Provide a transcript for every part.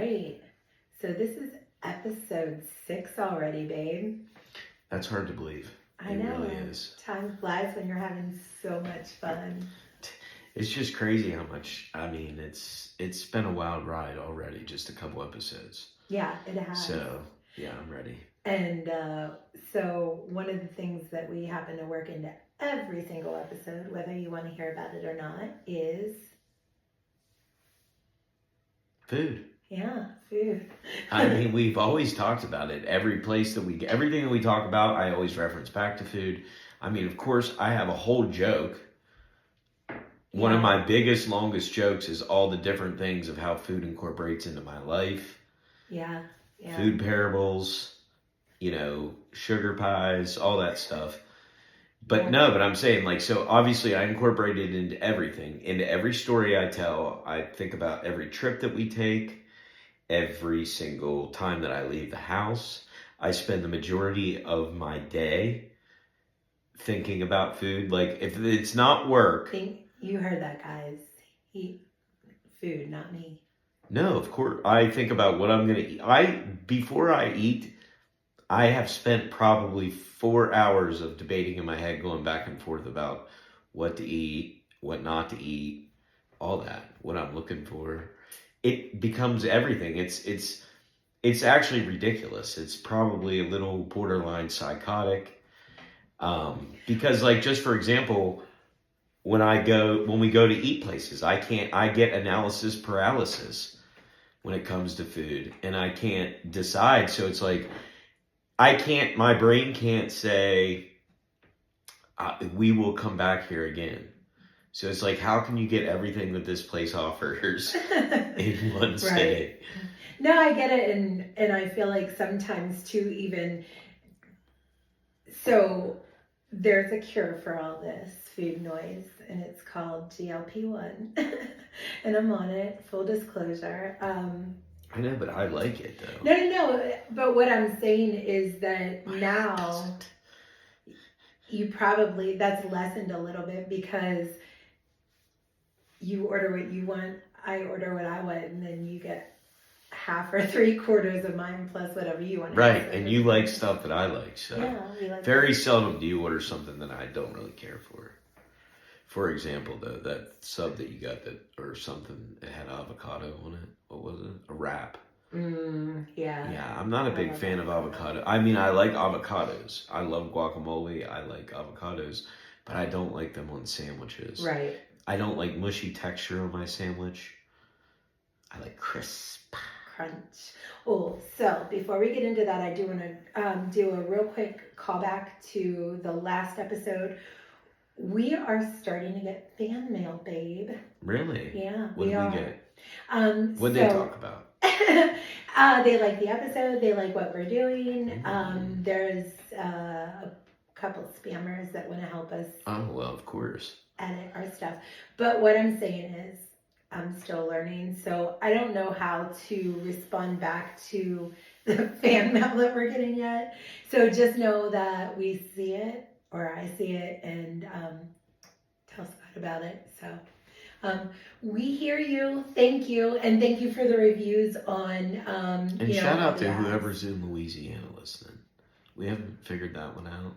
right. So this is episode 6 already, babe. That's hard to believe. I know. It really is. Time flies when you're having so much fun. It's just crazy how much, it's been a wild ride already, just a couple episodes. Yeah, it has. So, yeah, I'm ready. And so one of the things that we happen to work into every single episode, whether you want to hear about it or not, is... Food. Yeah, food. I mean, we've always talked about it. Everything that we talk about, I always reference back to food. I mean, of course, I have a whole joke. One of my biggest, longest jokes is all the different things of how food incorporates into my life. Yeah. Food parables, sugar pies, all that stuff. But but I'm saying, so obviously I incorporate it into everything. Into every story I tell, I think about every trip that we take. Every single time that I leave the house, I spend the majority of my day thinking about food. Like, if it's not work... You heard that, guys. Eat food, not me. No, of course. I think about what I'm going to eat. Before I eat, I have spent probably 4 hours of debating in my head, going back and forth about what to eat, what not to eat, all that, what I'm looking for. It becomes everything. It's actually ridiculous. It's probably a little borderline psychotic. Because, just for example, when we go to eat places, I get analysis paralysis when it comes to food, and I can't decide. So it's my brain can't say, we will come back here again. So it's how can you get everything that this place offers in one sitting? Right. No, I get it. And I feel like sometimes too, even, so there's a cure for all this food noise, and it's called GLP-1. And I'm on it, full disclosure. I know, but I like it though. No. But what I'm saying is that now that's lessened a little bit, because you order what you want, I order what I want, and then you get half or 3/4 of mine plus whatever you want. Right, and you like stuff that I like, so we like very seldom do you order something that I don't really care for. For example, that sub that you got or something that had avocado on it. What was it? A wrap. Yeah. Yeah, I'm not a big fan of avocado. I mean, I like avocados. I love guacamole. I like avocados, but I don't like them on sandwiches. Right. I don't like mushy texture on my sandwich. I like crisp. Crunch. Oh, so before we get into that, I do want to do a real quick callback to the last episode. We are starting to get fan mail, babe. Really? Yeah, what did we get? What did they talk about? They like the episode. They like what we're doing. There's a couple spammers that want to help us. Oh, well, of course. Edit our stuff. But what I'm saying is, I'm still learning, so I don't know how to respond back to the fan mail that we're getting yet. So just know that we see it, or I see it, and tell Scott about it. So we hear you. Thank you, and thank you for the reviews on. And shout out to whoever's in Louisiana listening. We haven't figured that one out.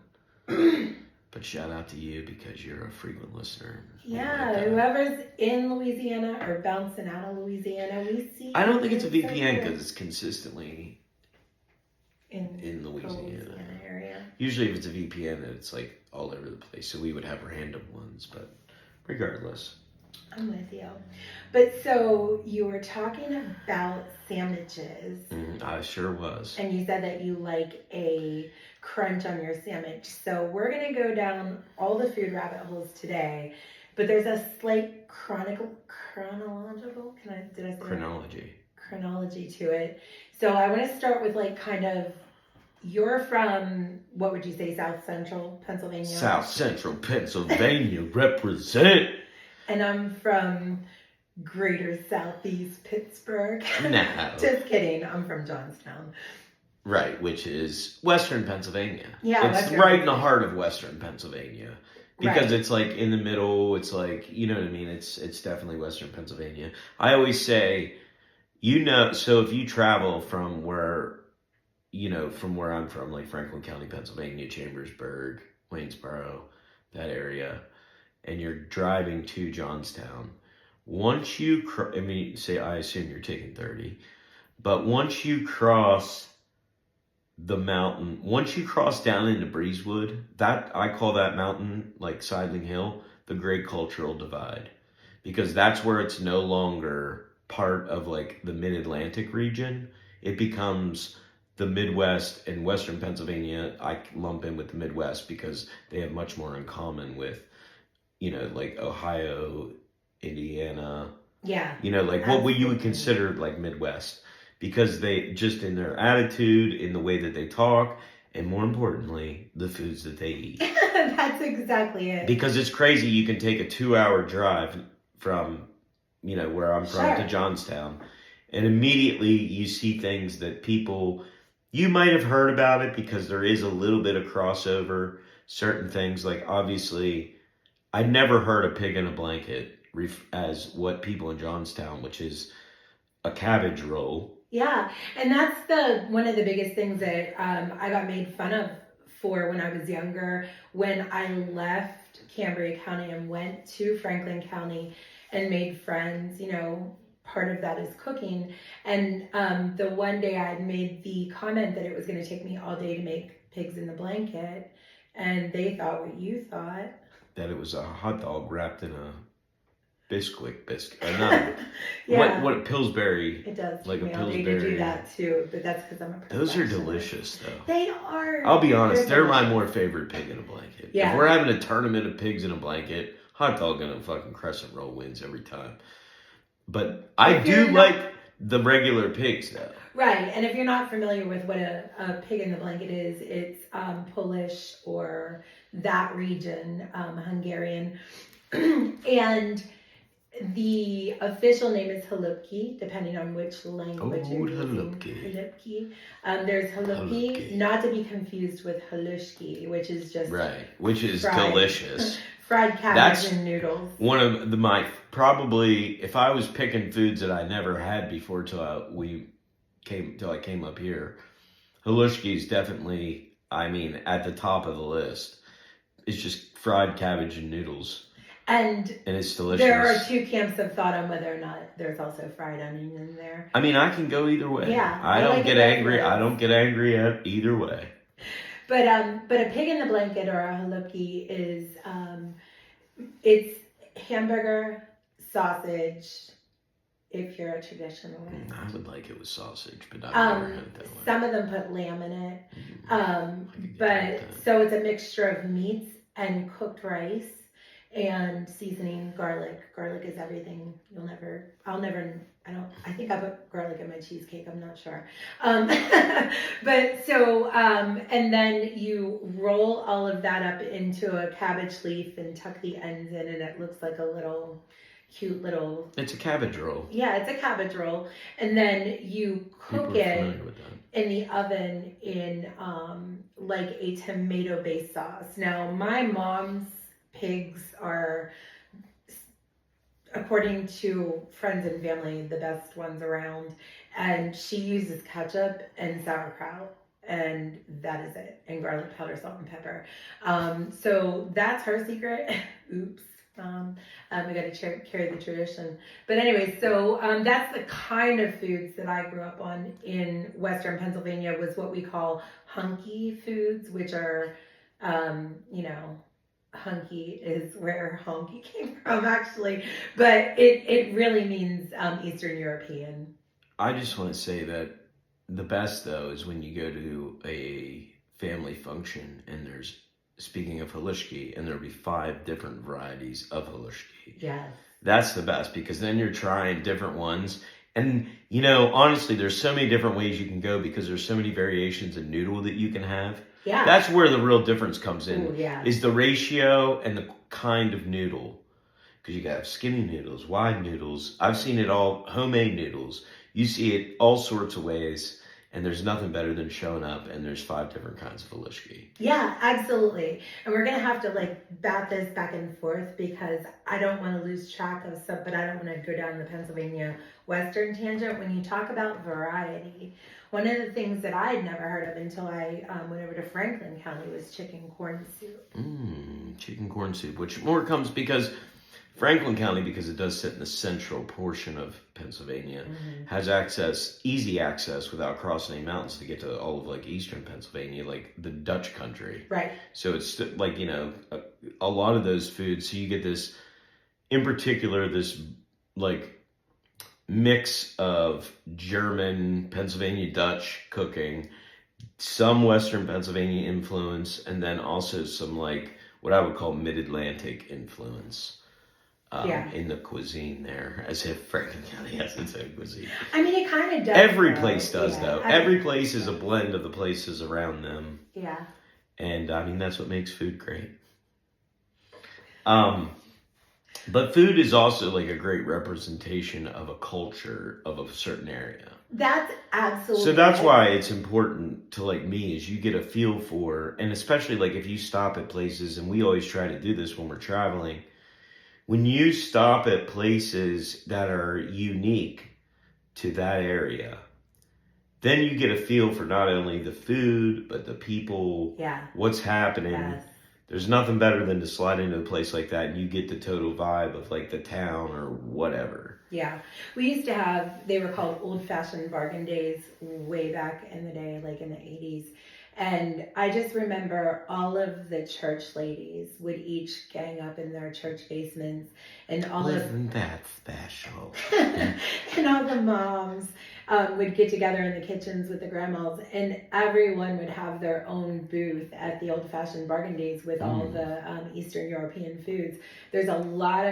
But shout out to you, because you're a frequent listener. Yeah, whoever's in Louisiana or bouncing out of Louisiana, we see. I don't think it's a VPN, because it's consistently in Louisiana. Area. Usually if it's a VPN, it's all over the place. So we would have random ones, but regardless. I'm with you. But so you were talking about sandwiches. I sure was. And you said that you like a crunch on your sandwich. So we're going to go down all the food rabbit holes today. But there's a slight chronological, did I say chronology to it. So I want to start with you're from, what would you say, South Central Pennsylvania? South Central Pennsylvania, represent. And I'm from Greater Southeast Pittsburgh. No. Just kidding. I'm from Johnstown. Right, which is Western Pennsylvania. Yeah, it's right in the heart of Western Pennsylvania. Because it's in the middle, it's you know what I mean? It's definitely Western Pennsylvania. I always say, So if you travel from from where I'm from, like Franklin County, Pennsylvania, Chambersburg, Waynesboro, that area, and you're driving to Johnstown, once you, I assume you're taking 30, but once you cross the mountain, once you cross down into Breezewood, that I call that mountain, like Sidling Hill, the Great Cultural Divide, because that's where it's no longer part of like the Mid-Atlantic region. It becomes the Midwest and Western Pennsylvania. I lump in with the Midwest because they have much more in common with, like Ohio, Indiana. Yeah. Like what you would consider like Midwest, because they just in their attitude, in the way that they talk, and more importantly, the foods that they eat. That's exactly it. Because it's crazy. You can take a 2-hour drive from, where I'm from to Johnstown, and immediately you see things that you might have heard about it because there is a little bit of crossover. Certain things, like obviously, I never heard a pig in a blanket as what people in Johnstown, which is a cabbage roll. Yeah, and that's one of the biggest things that I got made fun of for when I was younger. When I left Cambria County and went to Franklin County and made friends, part of that is cooking. And the one day I made the comment that it was going to take me all day to make pigs in the blanket, and they thought what you thought. That it was a hot dog wrapped in a biscuit. No. Yeah. What Pillsbury? It does. Like a me all day Pillsbury. to do that too, but that's because I'm a Those are perfectionist. delicious, though. They are. I'll be honest, they're my delicious. more favorite pig in a blanket. Yeah. If we're having a tournament of pigs in a blanket, hot dog and a fucking crescent roll wins every time. But I do like the regular pigs, though. Right, and if you're not familiar with what a pig in the blanket is, it's Polish or that region, Hungarian, and the official name is halupki, depending on which language you're using. Halupki. There's halupki, not to be confused with halushki, which is just which is fried, delicious. Fried cabbage and noodles. One of my probably, if I was picking foods that I never had before till I came up here, halushki is definitely, at the top of the list. It's just fried cabbage and noodles. And it's delicious. There are two camps of thought on whether or not there's also fried onion in there. I can go either way. Yeah. I don't get angry. I don't get angry at either way. But a pig in the blanket or a halupki is it's hamburger, sausage, if you're a traditionalist. I would like it with sausage, but I've never had it that way. Some of them put lamb in it. So it's a mixture of meats and cooked rice and seasoning, garlic. Garlic is everything. I think I put garlic in my cheesecake, I'm not sure. And then you roll all of that up into a cabbage leaf and tuck the ends in, and it looks like a cute little... It's a cabbage roll. Yeah, it's a cabbage roll. And then you cook it in the oven in like a tomato-based sauce. Now, my mom's pigs are, according to friends and family, the best ones around. And she uses ketchup and sauerkraut. And that is it. And garlic powder, salt, and pepper. So that's her secret. Oops. We got to carry the tradition. But anyway, so that's the kind of foods that I grew up on in Western Pennsylvania, was what we call hunky foods, which are, hunky is where honky came from, actually. But it really means Eastern European. I just want to say that the best, though, is when you go to a family function and there's, speaking of halushki, and there'll be 5 different varieties of halushki. Yes. That's the best, because then you're trying different ones. And, honestly, there's so many different ways you can go because there's so many variations of noodle that you can have. Yeah. That's where the real difference comes in. Ooh, yeah. Is the ratio and the kind of noodle. Because you got skinny noodles, wide noodles. I've seen it all, homemade noodles. You see it all sorts of ways. And there's nothing better than showing up and there's 5 different kinds of Alishki. Yeah, absolutely. And we're gonna have to like bat this back and forth because I don't want to lose track of stuff, but I don't want to go down the Pennsylvania Western tangent. When you talk about variety, one of the things that I had never heard of until I went over to Franklin County was chicken corn soup. Chicken corn soup, which more comes because Franklin County, because it does sit in the central portion of Pennsylvania, has easy access without crossing any mountains to get to all of like eastern Pennsylvania, like the Dutch country. Right. So it's like, a lot of those foods. So you get this, in particular, this like mix of German, Pennsylvania Dutch cooking, some Western Pennsylvania influence, and then also some like what I would call mid-Atlantic influence. In the cuisine there, as if Franklin County has its own cuisine. I mean, it kind of does. Every place does, though. Every place is a blend of the places around them. Yeah. And, I mean, that's what makes food great. But food is also, like, a great representation of a culture of a certain area. That's absolutely. So that's why it's important to, like, me, is you get a feel for, and especially, like, if you stop at places, and we always try to do this when we're traveling, when you stop at places that are unique to that area, then you get a feel for not only the food, but the people, what's happening. Yes. There's nothing better than to slide into a place like that and you get the total vibe of like the town or whatever. Yeah. We used to have, they were called old-fashioned bargain days way back in the day, like in the 80s. And I just remember all of the church ladies would each gang up in their church basements, and Wasn't that special? and all the moms would get together in the kitchens with the grandmas, and everyone would have their own booth at the old-fashioned bargain days with all the Eastern European foods. There's a lot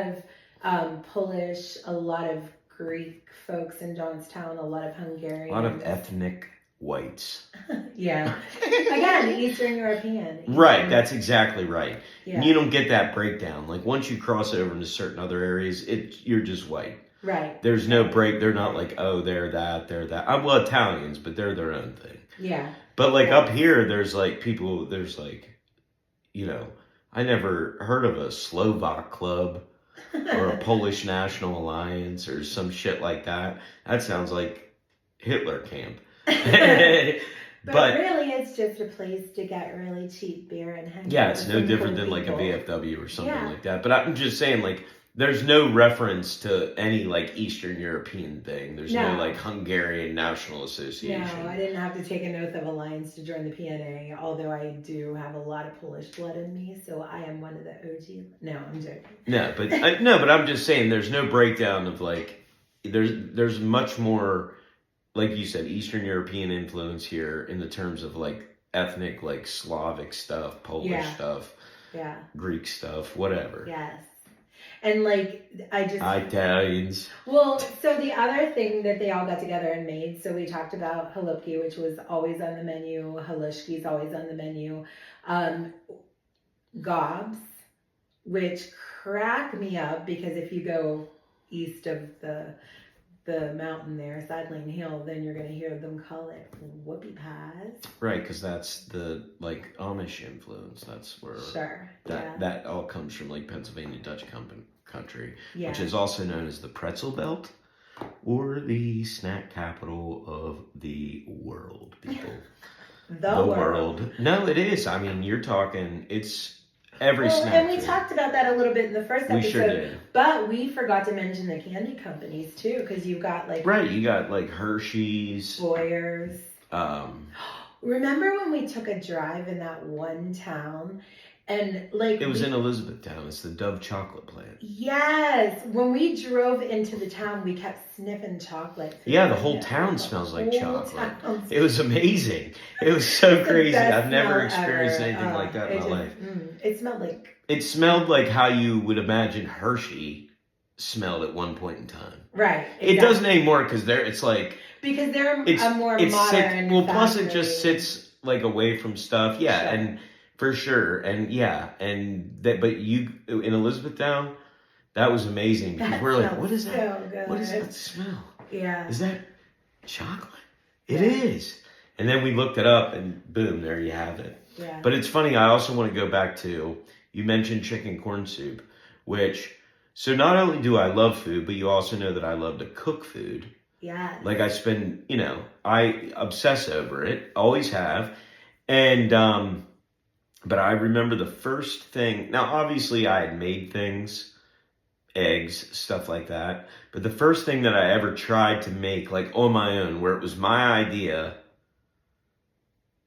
of Polish, a lot of Greek folks in Johnstown, a lot of Hungarian. A lot of ethnic whites. Yeah. Again, Eastern European. Right, that's exactly right. Yeah. You don't get that breakdown. Like once you cross over into certain other areas, you're just white. Right. There's no break. They're not like, oh, they're that. Well, Italians, but they're their own thing. Yeah. But like up here, there's like people, there's like, I never heard of a Slovak club or a Polish National Alliance or some shit like that. That sounds like Hitler camp. But really, it's just a place to get really cheap beer and hang out. Yeah, it's no different than like a VFW or something like that. But I'm just saying, like, there's no reference to any like Eastern European thing. There's no like Hungarian National Association. No, I didn't have to take an oath of alliance to join the PNA, although I do have a lot of Polish blood in me, so I am one of the OG. No, I'm joking. No, but I'm just saying, there's no breakdown of like, there's much more, like you said, Eastern European influence here in the terms of like ethnic, like Slavic stuff, Polish stuff, Greek stuff, whatever. Yes. And like, Italians. Well, so the other thing that they all got together and made, so we talked about halupki, which was always on the menu. Halushki's always on the menu. Gobs, which crack me up because if you go east of the mountain there, Sideline Hill, then you're going to hear them call it whoopie pies. Right, because that's the like Amish influence. That's where that all comes from, like Pennsylvania Dutch country, which is also known as the pretzel belt or the snack capital of the world, people. the world. No, it is. I mean, you're talking, it's every snack. And we talked about that a little bit in the first episode. We sure did. But we forgot to mention the candy companies too, because you've got like... Right, you got like Hershey's. Boyers. Remember when we took a drive in that one town and like... It was in Elizabethtown. It's the Dove chocolate plant. Yes. When we drove into the town, we kept sniffing chocolate. Yeah, the whole town smells like chocolate. It was amazing. It was so crazy. I've never experienced anything like that in my life. It smelled like... It smelled like how you would imagine Hershey smelled at one point in time. Right. Exactly. It doesn't anymore because it's like... Because they're a more modern... Well, plus it just sits like away from stuff. Yeah, sure. And for sure. And yeah, and that. But you in Elizabethtown, that was amazing because we're like, what is that? So good. What does that smell? Yeah. Is that chocolate? It is. And then we looked it up, and boom, there you have it. Yeah. But it's funny, I also want to go back to, you mentioned chicken corn soup, which, so not only do I love food, but you also know that I love to cook food. Yeah. Like I spend, I obsess over it, always have. And, but I remember the first thing, now obviously I had made things, eggs, stuff like that. But the first thing that I ever tried to make, like on my own, where it was my idea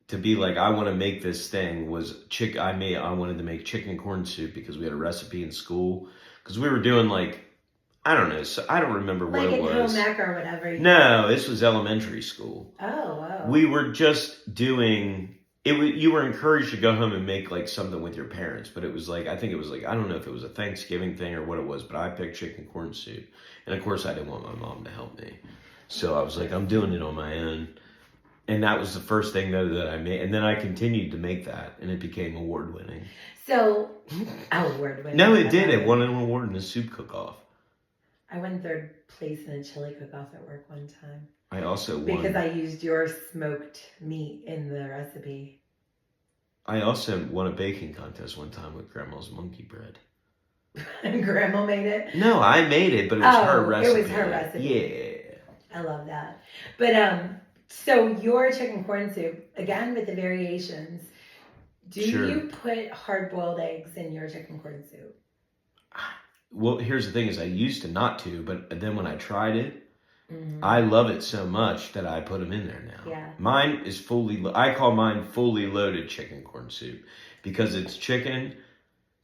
to be like, I want to make this thing, was I wanted to make chicken corn soup because we had a recipe in school. Because we were doing like, I don't know, so I don't remember what it was. Like in home ec or whatever. No, this was elementary school. Oh, wow. We were just doing, you were encouraged to go home and make like something with your parents. But it was like, I think it was like, I don't know if it was a Thanksgiving thing or what it was, but I picked chicken corn soup. And of course I didn't want my mom to help me. So I was like, I'm doing it on my own. And that was the first thing though that I made. And then I continued to make that and it became award winning. So, award winning. No, it did. It won an award in the soup cook-off. I won 3rd place in a chili cook-off at work one time. I also won. Because I used your smoked meat in the recipe. I also won a baking contest one time with Grandma's monkey bread. And Grandma made it? No, I made it, but it was her recipe. It was her recipe. Yeah. I love that. But, so your chicken corn soup, again with the variations, do you put hard-boiled eggs in your chicken corn soup? Well, here's the thing is I used to not to, but then when I tried it, I love it so much that I put them in there now. Yeah. Mine is I call mine fully loaded chicken corn soup because it's chicken,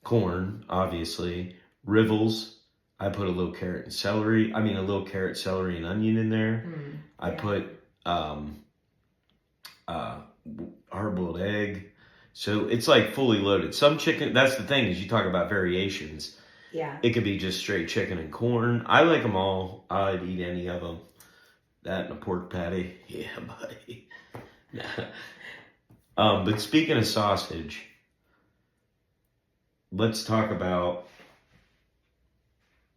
corn, obviously, rivels. I put a little carrot, celery, and onion in there. I put hard-boiled egg. So it's like fully loaded. Some chicken, that's the thing is you talk about variations. Yeah. It could be just straight chicken and corn. I like them all. I'd eat any of them. That and a pork patty. Yeah, buddy. But speaking of sausage, let's talk about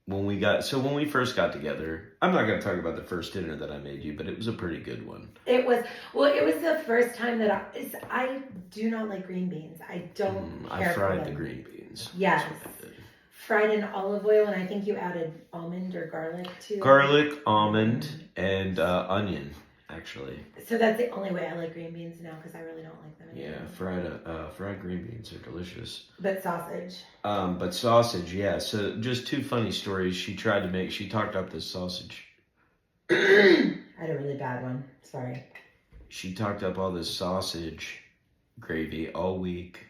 when we first got together. I'm not going to talk about the first dinner that I made you, but it was a pretty good one. It was the first time that I do not like green beans. I don't care I fried for the them. green beans. Yes. Fried in olive oil, and I think you added almond or garlic too. Garlic, almond, and onion, actually. So that's the only way I like green beans now, because I really don't like them anymore. Yeah, fried green beans are delicious. But sausage. But sausage, yeah. So just 2 funny stories. She talked up this sausage. I had a really bad one. Sorry. She talked up all this sausage gravy all week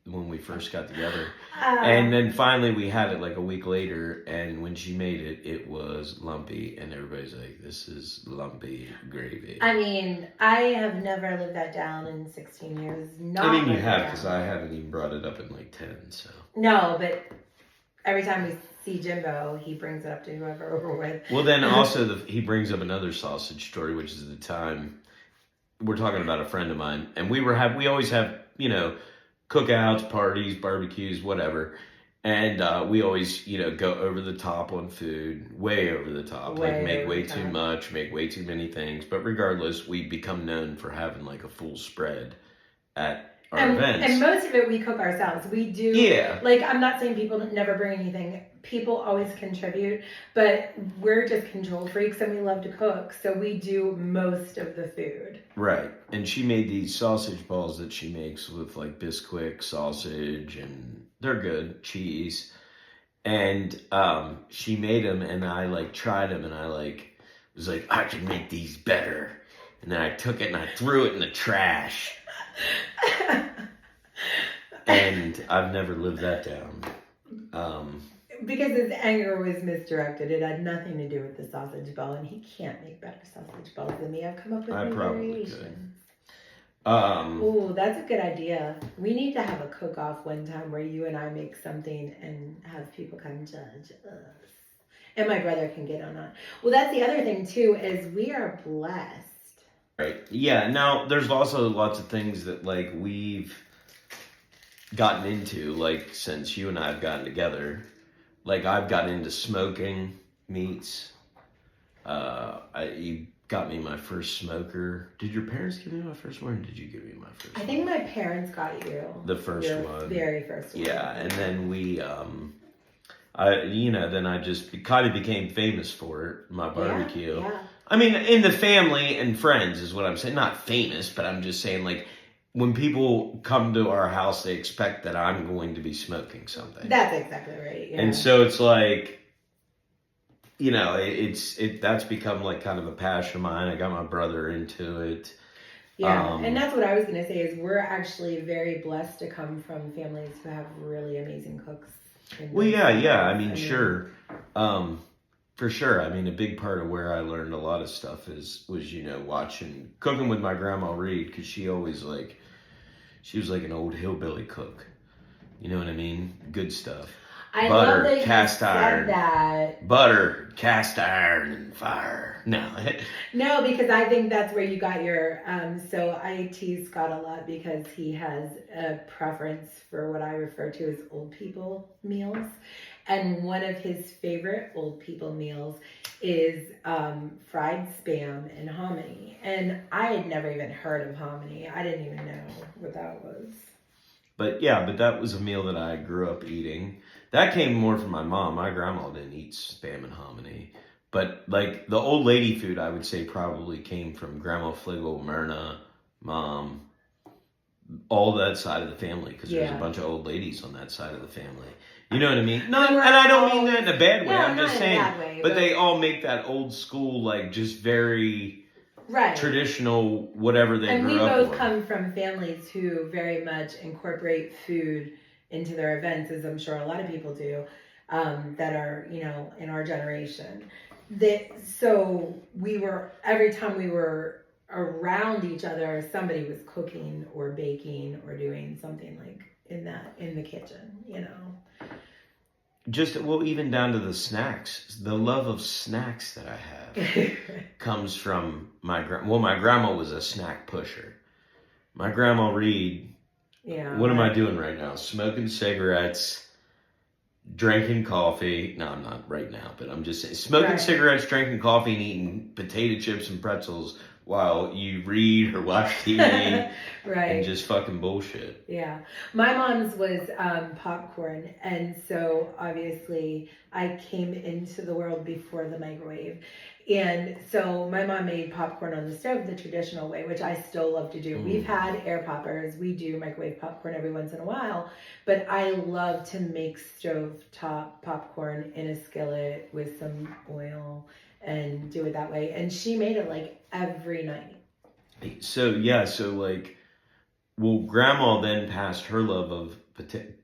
when we first got together. And then finally we had it like a week later, and when she made it, it was lumpy, and everybody's like, this is lumpy gravy. I mean, I have never lived that down in 16 years. You have, because I haven't even brought it up in like 10, so. No, but every time we see Jimbo, he brings it up to whoever we're with. Well, then also he brings up another sausage story, which is the time, we're talking about a friend of mine, and we always have, cookouts, parties, barbecues, whatever. And we always, go over the top on food, way over the top. Make way too much, make way too many things. But regardless, we become known for having like a full spread at our events. And most of it we cook ourselves. We do. Yeah. Like, I'm not saying people never bring anything. People always contribute. But we're just control freaks and we love to cook. So we do most of the food. Right. And she made these sausage balls that she makes with like Bisquick sausage, and they're good, cheese. And she made them, and I like tried them, and I like was like, I can make these better. And then I took it and I threw it in the trash. And I've never lived that down. Because his anger was misdirected. It had nothing to do with the sausage ball, and he can't make better sausage balls than me. I've come up with new variations. Oh, that's a good idea. We need to have a cook-off one time where you and I make something and have people come judge us. And my brother can get on that. Well, that's the other thing, too, is we are blessed. Right. Yeah. Now, there's also lots of things that, like, we've gotten into, like, since you and I have gotten together. Like, I've gotten into smoking meats. got me my first smoker. Did your parents give me my first one, or did you give me my first I one? think my parents got you The first your one. very first one. Yeah, and then then I just kind of became famous for it, my barbecue. Yeah. I mean, in the family and friends is what I'm saying. Not famous, but I'm just saying, like, when people come to our house, they expect that I'm going to be smoking something. That's exactly right. Yeah. And so it's like, that's become like kind of a passion of mine. I got my brother into it. Yeah, and that's what I was going to say is we're actually very blessed to come from families who have really amazing cooks. Well, yeah. I mean, sure. For sure. I mean, a big part of where I learned a lot of stuff was watching, cooking with my grandma Reed, because she was like an old hillbilly cook. You know what I mean? Good stuff. I butter, love that cast you said iron, that. Butter, cast iron, and fire. No. No, because I think that's where you got your, so I tease Scott a lot because he has a preference for what I refer to as old people meals. And one of his favorite old people meals is fried spam and hominy. And I had never even heard of hominy. I didn't even know what that was. But that was a meal that I grew up eating. That came more from my mom. My grandma didn't eat spam and hominy. But like the old lady food, I would say probably came from Grandma Fligel, Myrna, Mom, all that side of the family, because there's a bunch of old ladies on that side of the family. You know what I mean? No, and I don't mean that in a bad way. No, I'm just saying. Way, but they all make that old school, like just very traditional, whatever they grew up with. And we both come from families who very much incorporate food into their events, as I'm sure a lot of people do, that are, in our generation. So every time we were around each other, somebody was cooking or baking or doing something like in the kitchen, Just, even down to the snacks. The love of snacks that I have comes from my grandma was a snack pusher. My grandma Reed, what am I doing right now? Smoking cigarettes, drinking coffee. No, I'm not right now, but I'm just saying. Smoking cigarettes, drinking coffee, and eating potato chips and pretzels while you read or watch TV and just fucking bullshit. Yeah. My mom's was popcorn. And so obviously I came into the world before the microwave. And so my mom made popcorn on the stove the traditional way, which I still love to do. We've had air poppers. We do microwave popcorn every once in a while. But I love to make stovetop popcorn in a skillet with some oil and do it that way. And she made it like every night. So grandma then passed her love of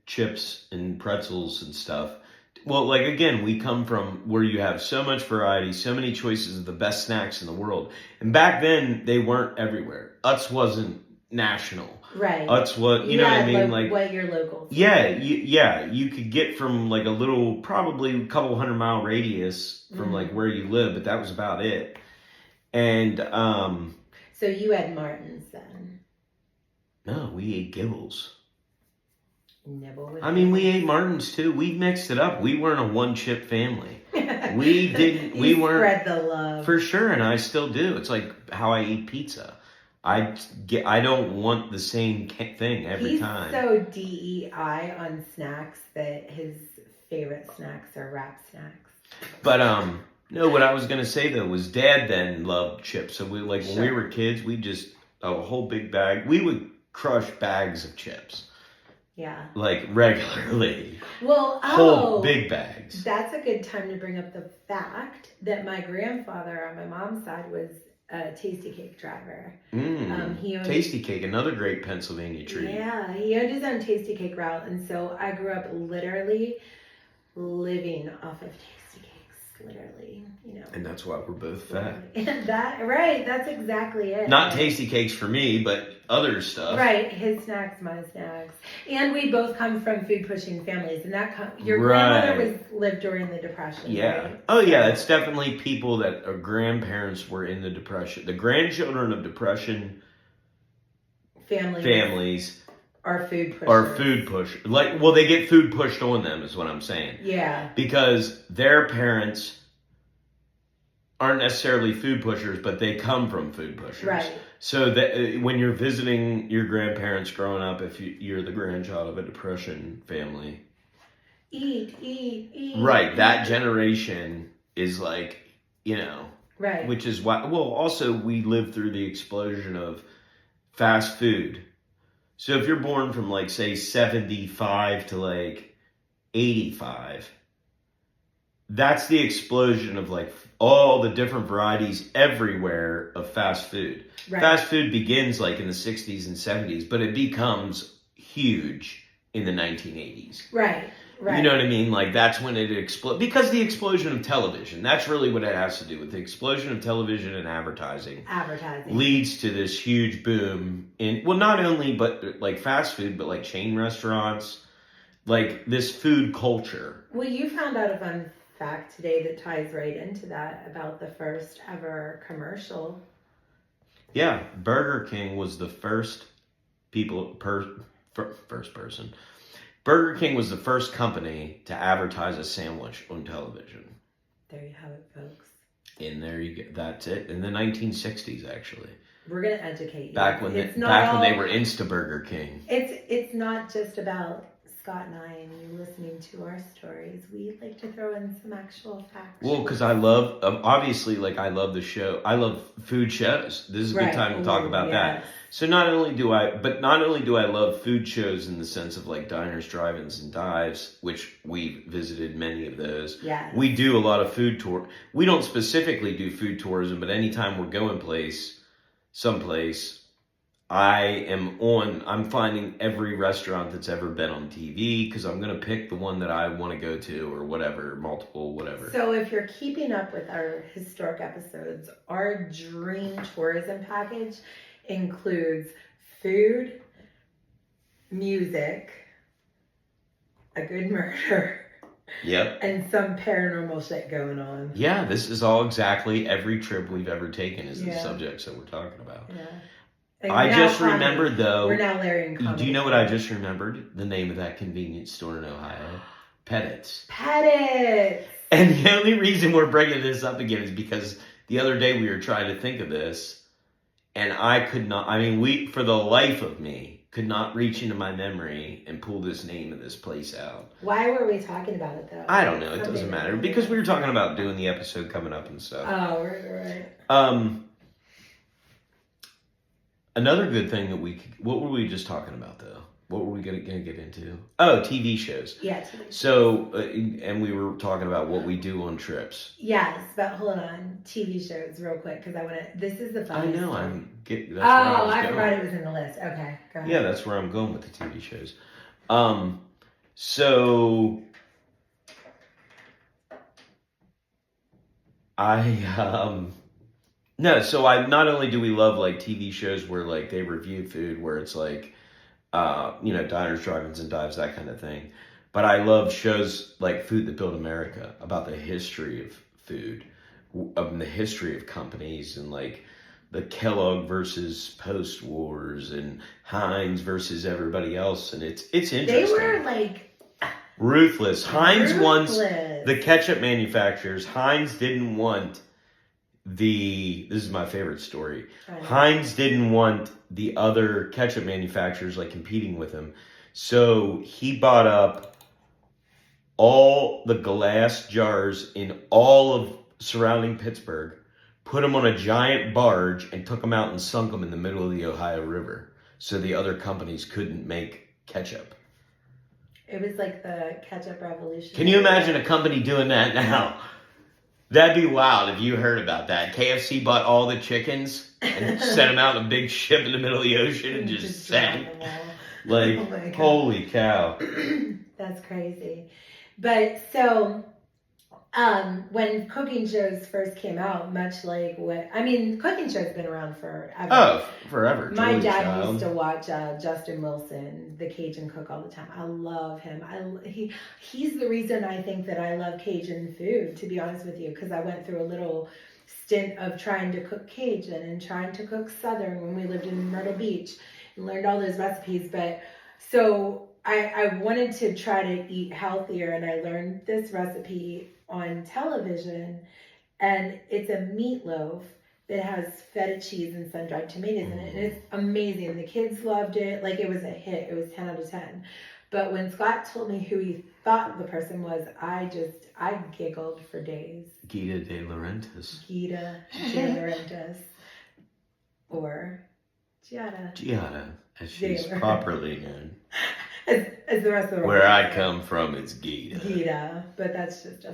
chips and pretzels and stuff. Well, like, again, we come from where you have so much variety, so many choices of the best snacks in the world. And back then, they weren't everywhere. Utz wasn't national. Right. Utz was, you know what I mean? Like what your local. Yeah, you could get from like a little, probably a couple 100-mile radius from like where you live, but that was about it. And so you had Martin's then? No, we ate Gibbles. Nibble. We ate Martin's too. We mixed it up. We weren't a one-chip family. We didn't. We weren't. Spread the love for sure, and I still do. It's like how I eat pizza. I don't want the same thing every time. He's so DEI on snacks that his favorite snacks are wrap snacks. But no, what I was gonna say though was Dad then loved chips. So when we were kids, we just a whole big bag. We would crush bags of chips. Yeah. Like regularly. Well, whole big bags. That's a good time to bring up the fact that my grandfather on my mom's side was a Tasty Cake driver. He owned Tasty Cake, another great Pennsylvania treat. Yeah, he owned his own Tasty Cake route, and so I grew up literally living off of Tasty Cakes, literally, And that's why we're both fat. That's exactly it. Not Tasty Cakes for me, but other stuff. Right, his snacks, my snacks. And we both come from food pushing families, and your grandmother lived during the Depression. Yeah. Right? Oh yeah, it's definitely people that are grandparents were in the Depression. The grandchildren of Depression families are food pushers. They get food pushed on them is what I'm saying. Yeah. Because their parents aren't necessarily food pushers, but they come from food pushers. Right. So that when you're visiting your grandparents growing up, if you're the grandchild of a Depression family, eat. right, that generation is like, right. which is why, well, also we lived through the explosion of fast food. So if you're born from like, say, 75 to like 85, that's the explosion of like all the different varieties everywhere of fast food. Right. Fast food begins like in the 60s and 70s, but it becomes huge in the 1980s. Right. Right. You know what I mean? Like that's when it explodes. Because the explosion of television, that's really what it has to do with. The explosion of television and advertising leads to this huge boom in, well, not only but like fast food, but like chain restaurants, like this food culture. Well, you found out a fun fact today that ties right into that about the first ever commercial. Yeah, Burger King was the first first person. Burger King was the first company to advertise a sandwich on television. There you have it, folks. And there you go. That's it. In the 1960s, actually. We're gonna educate you. Back when they were Insta Burger King. It's not just about Scott and I and you listening to our stories. We like to throw in some actual facts. Well, because I love, obviously, like I love the show. I love food shows. This is a good time to talk about that. So not only do I love food shows in the sense of like diners, drive-ins, and dives, which we visited many of those. Yeah. We do a lot of food tour. We don't specifically do food tourism, but anytime we're going someplace, I'm finding every restaurant that's ever been on TV because I'm going to pick the one that I want to go to or whatever, multiple, whatever. So if you're keeping up with our historic episodes, our dream tourism package includes food, music, a good murder, yep, and some paranormal shit going on. Yeah, this is all exactly every trip we've ever taken is the subjects that we're talking about. Yeah. I just remembered, though. We're now layering comedy. Do you know what I just remembered? The name of that convenience store in Ohio? Pettit's. Pettit's! And the only reason we're bringing this up again is because the other day we were trying to think of this, and I could not, for the life of me, could not reach into my memory and pull this name of this place out. Why were we talking about it, though? I don't know. It doesn't matter. Because we were talking about doing the episode coming up and stuff. Oh, right. Another good thing that what were we just talking about though? What were we going to get into? Oh, TV shows. Yeah, TV shows. So, and we were talking about what we do on trips. Yes, but hold on. TV shows real quick because this is the funniest. I know, I forgot it was in the list. Okay, go ahead. Yeah, that's where I'm going with the TV shows. So, not only do we love like TV shows where like they review food, where it's like, diners, drive-ins, and dives, that kind of thing. But I love shows like Food That Built America about the history of food, the history of companies, and like the Kellogg versus Post Wars and Heinz versus everybody else, and it's interesting. They were like ruthless. Heinz wants the ketchup manufacturers. Heinz didn't want this is my favorite story. Heinz didn't want the other ketchup manufacturers like competing with him. So he bought up all the glass jars in all of surrounding Pittsburgh, put them on a giant barge, and took them out and sunk them in the middle of the Ohio River so the other companies couldn't make ketchup. It was like the ketchup revolution. Can you imagine a company doing that now? That'd be wild if you heard about that. KFC bought all the chickens and sent them out in a big ship in the middle of the ocean and just sank. Like, holy cow. That's crazy. But so, when cooking shows first came out, much like cooking shows have been around forever. Oh, forever. My dad used to watch Justin Wilson, the Cajun cook, all the time. I love him. He's the reason I think that I love Cajun food, to be honest with you, because I went through a little stint of trying to cook Cajun and trying to cook Southern when we lived in Myrtle Beach and learned all those recipes. But so I wanted to try to eat healthier, and I learned this recipe on television, and it's a meatloaf that has feta cheese and sun-dried tomatoes in it, and it's amazing. The kids loved it. Like, it was a hit. It was 10 out of 10. But when Scott told me who he thought the person was, I giggled for days. Gita de Laurentiis. Gita de Laurentiis. Or Giada. Giada, as she's properly known. As the rest of the world. Where I come from, it's Gita. Gita. But that's just a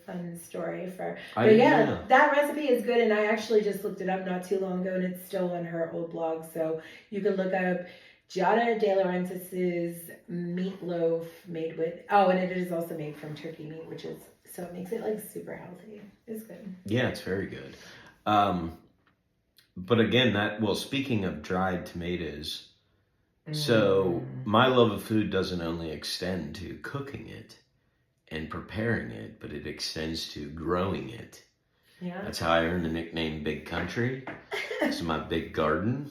fun story for... But yeah, that recipe is good, and I actually just looked it up not too long ago, and it's still on her old blog, so you can look up Giada de Laurentiis' meatloaf made with... Oh, and it is also made from turkey meat, which is... So it makes it, like, super healthy. It's good. Yeah, it's very good. But again, speaking of dried tomatoes... So, my love of food doesn't only extend to cooking it and preparing it, but it extends to growing it. Yeah. That's how I earned the nickname Big Country. It's my big garden.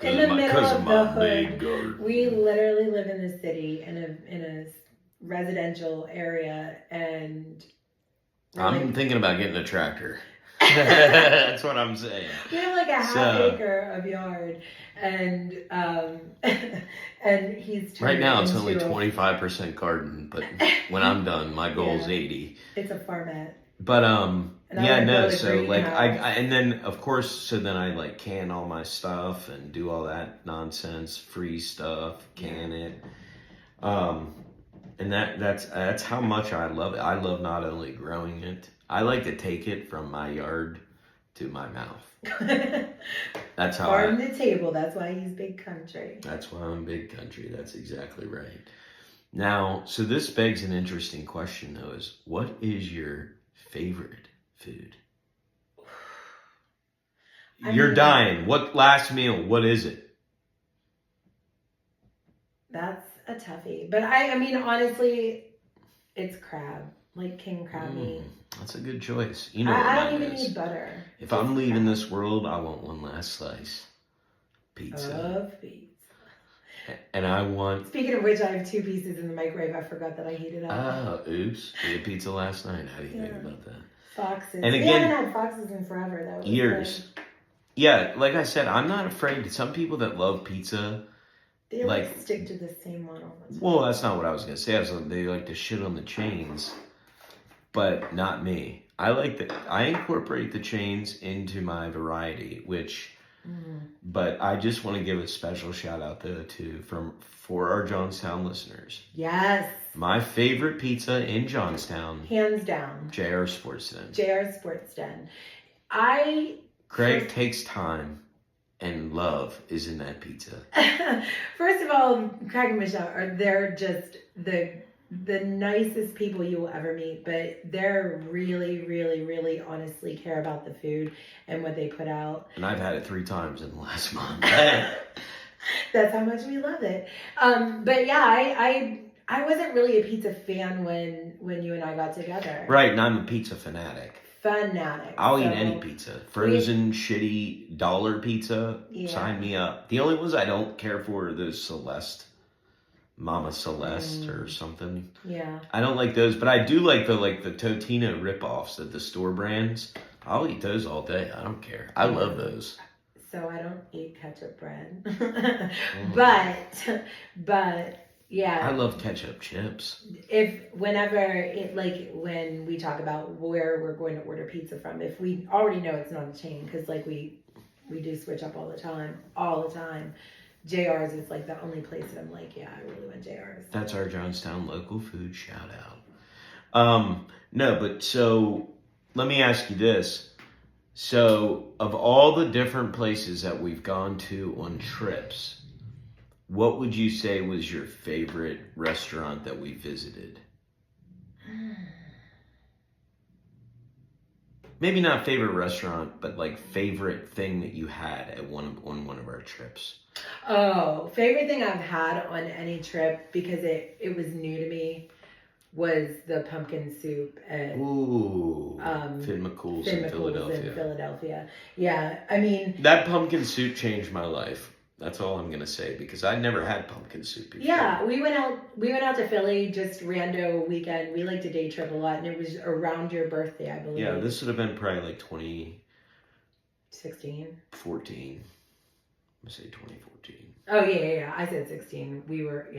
In the middle of the hood. Big garden. We literally live in the city, in a residential area, and... I'm thinking about getting a tractor. That's what I'm saying. We have like a half acre of yard, and and he's right now it's only 25% garden, but when I'm done, my goal is 80. It's a farmette. But so like I and then of course then I like can all my stuff and do all that nonsense, freeze stuff, can it. And that's how much I love it. I love not only growing it, I like to take it from my yard to my mouth. That's how farm to table. That's why he's Big Country. That's why I'm Big Country. That's exactly right. Now, so this begs an interesting question though, is what is your favorite food? You're dying. What last meal? What is it? That's a toughie. But I mean, honestly, it's crab. Like king crab meat. That's a good choice. You know, I don't even need butter. If I'm leaving this world, I want one last slice. Pizza. Of pizza. And I want... Speaking of which, I have 2 pieces in the microwave. I forgot that I heated up. Oh, oops. We had pizza last night. How do you think about that? Foxes. And again, we haven't had foxes in forever, though. Years. Yeah, like I said, I'm not afraid. Some people that love pizza... They like stick to the same one all the time. Well, that's not what I was going to say. They like to shit on the chains. But not me. I incorporate the chains into my variety, but I just want to give a special shout out though for our Johnstown listeners. Yes. My favorite pizza in Johnstown, hands down, JR Sports Den. JR Sports Den. Craig takes time and love is in that pizza. First of all, Craig and Michelle they're just the nicest people you will ever meet, but they're really, really, really honestly care about the food and what they put out. And I've had it 3 times in the last month. That's how much we love it. But yeah, I wasn't really a pizza fan when you and I got together. Right, and I'm a pizza fanatic. I'll eat any pizza. Frozen, shitty dollar pizza. Yeah. Sign me up. The only ones I don't care for are those Celeste. Mama Celeste or something. Yeah. I don't like those, but I do like the Totino ripoffs of the store brands. I'll eat those all day. I don't care. I love those. So I don't eat ketchup bread. But yeah. I love ketchup chips. When we talk about where we're going to order pizza from, if we already know it's not a chain, because like we do switch up all the time. JR's is like the only place that I'm like, yeah, I really want JR's. That's our Johnstown local food shout out. No, but so let me ask you this. So of all the different places that we've gone to on trips, what would you say was your favorite restaurant that we visited? Maybe not favorite restaurant, but like favorite thing that you had on one of our trips. Oh, favorite thing I've had on any trip, because it was new to me, was the pumpkin soup at Finn McCool's in Philadelphia. Yeah, I mean... That pumpkin soup changed my life. That's all I'm gonna say because I never had pumpkin soup before. Yeah, we went out to Philly, just rando weekend. We like to day trip a lot, and it was around your birthday, I believe. Yeah, this would have been probably like 2016. 14. I'm gonna say 2014. Oh yeah. I said 16. We were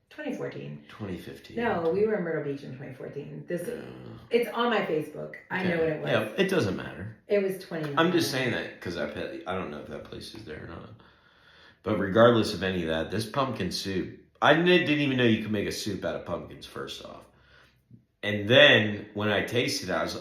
2014. 2015. No, we were in Myrtle Beach in 2014. It's on my Facebook. I know what it was. Yeah, it doesn't matter. It was 20. I'm just saying that because I don't know if that place is there or not. But regardless of any of that, this pumpkin soup, I didn't even know you could make a soup out of pumpkins, first off. And then when I tasted it, I was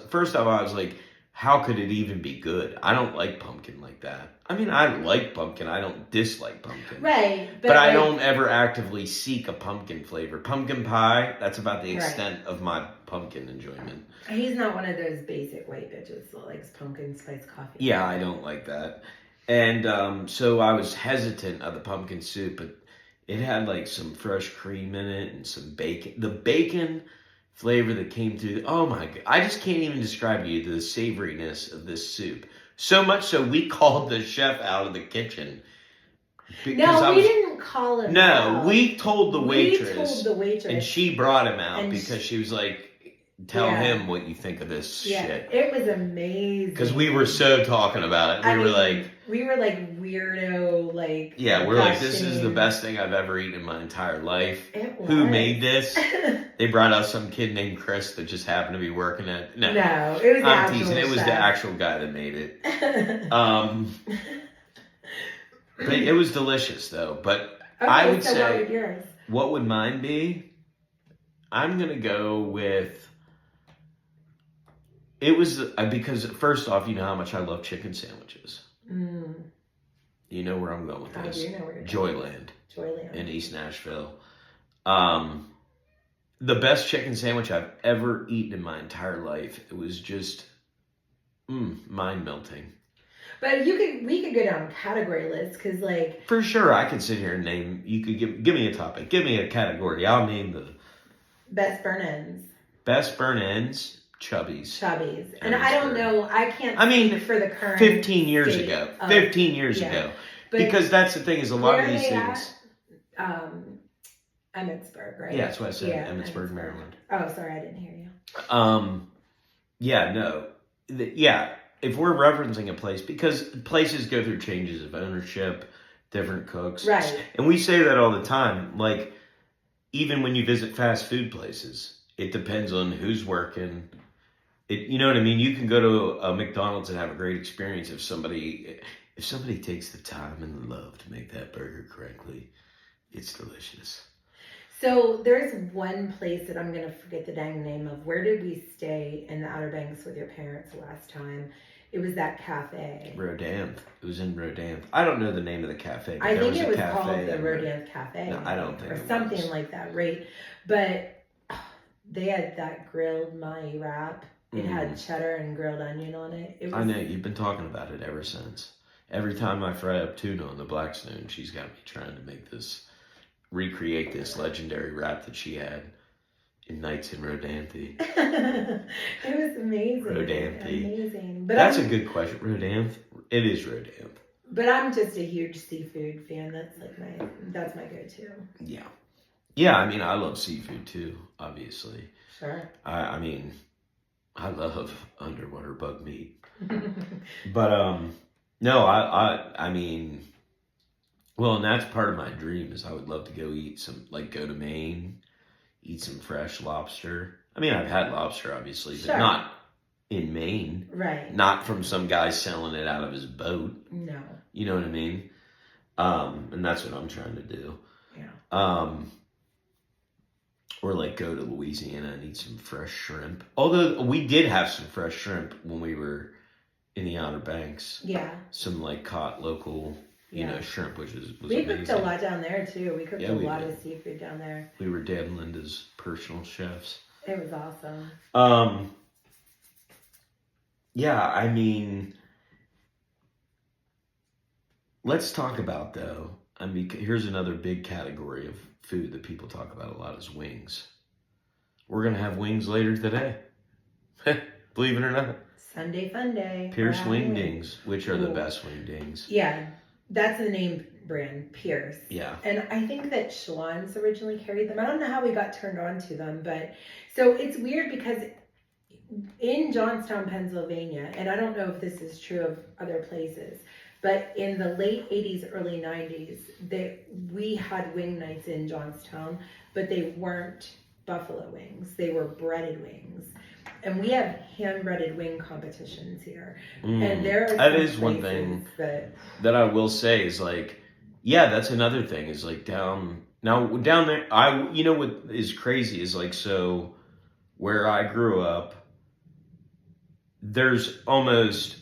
like, how could it even be good? I don't like pumpkin like that. I mean, I like pumpkin. I don't dislike pumpkin. Right. But I don't ever actively seek a pumpkin flavor. Pumpkin pie, that's about the extent of my pumpkin enjoyment. He's not one of those basic white bitches that likes pumpkin spice coffee. Yeah, I don't like that. And so I was hesitant of the pumpkin soup, but it had like some fresh cream in it and some bacon. The bacon flavor that came through, oh my God. I just can't even describe to you the savoriness of this soup. So much so we called the chef out of the kitchen. No, we didn't call him out. No, we told the waitress. We told the waitress. And she brought him out because she was like, tell him what you think of this shit. It was amazing. Because we were so talking about it. We were like weirdo, like. Yeah, we're like, this is the best thing I've ever eaten in my entire life. It was. Who made this? They brought out some kid named Chris that just happened to be working at. No, it was the I'm actual teasing. It was chef. the actual guy that made it. But it was delicious though. But okay, I would say, what would yours? What would mine be? I'm gonna go with. It was because first off, you know how much I love chicken sandwiches. Mm. You know where I'm going with this. I do know where you're Joyland. Joyland. In East Nashville. The best chicken sandwich I've ever eaten in my entire life. It was just mind melting. But we could go down category lists because like for sure I could sit here and name. You could give me a topic, give me a category. I'll name the best burn ends. Best burn ends. Chubby's. And I don't know, I can't speak for the current 15 years ago. 15 years ago. But because that's the thing is a lot of these things. Emmitsburg, right? Yeah, that's what I said. Emmitsburg, Maryland. Oh, sorry, I didn't hear you. If we're referencing a place, because places go through changes of ownership, different cooks. Right. And we say that all the time. Like, even when you visit fast food places, it depends on who's working. You know what I mean? You can go to a McDonald's and have a great experience if somebody takes the time and the love to make that burger correctly. It's delicious. So there's one place that I'm going to forget the dang name of. Where did we stay in the Outer Banks with your parents last time? It was that cafe. Rodanthe. It was in Rodanthe. I don't know the name of the cafe. I think it was called the Rodanthe Cafe. No, I don't think or something like that, right? But they had that grilled Mahi wrap. It had cheddar and grilled onion on it. I know, you've been talking about it ever since. Every time I fry up tuna on the Blackstone, she's got me trying to recreate this legendary wrap that she had in Nights in Rodanthe. It was amazing. Rodanthe. Amazing. But that's a good question. Rodanthe? It is Rodanthe. But I'm just a huge seafood fan. That's my go-to. Yeah. Yeah, I mean, I love seafood too, obviously. Sure. I mean, I love underwater bug meat. But, no, I mean, well, and that's part of my dream is I would love to go go to Maine, eat some fresh lobster. I mean, I've had lobster, obviously, but not in Maine. Right. Not from some guy selling it out of his boat. No. You know what I mean? And that's what I'm trying to do. Yeah. Or go to Louisiana and eat some fresh shrimp. Although we did have some fresh shrimp when we were in the Outer Banks. Yeah. Some caught local, shrimp, which was we amazing. Cooked a lot down there too. We cooked a lot of seafood down there. We were Dan and Linda's personal chefs. It was awesome. Yeah, I mean, let's talk about though. I mean, here's another big category of food that people talk about a lot is wings. We're going to have wings later today. Believe it or not. Sunday fun day. Pierce wingdings, which are the best wingdings. Yeah. That's the name brand, Pierce. Yeah. And I think that Schlons originally carried them. I don't know how we got turned on to them, but so it's weird because in Johnstown, Pennsylvania, and I don't know if this is true of other places, but in the late 80s, early 90s, we had wing nights in Johnstown, but they weren't buffalo wings. They were breaded wings. And we have hand-breaded wing competitions here. And there are that is one thing that I will say is like, yeah, that's another thing is like down there, you know what is crazy is like, so where I grew up, there's almost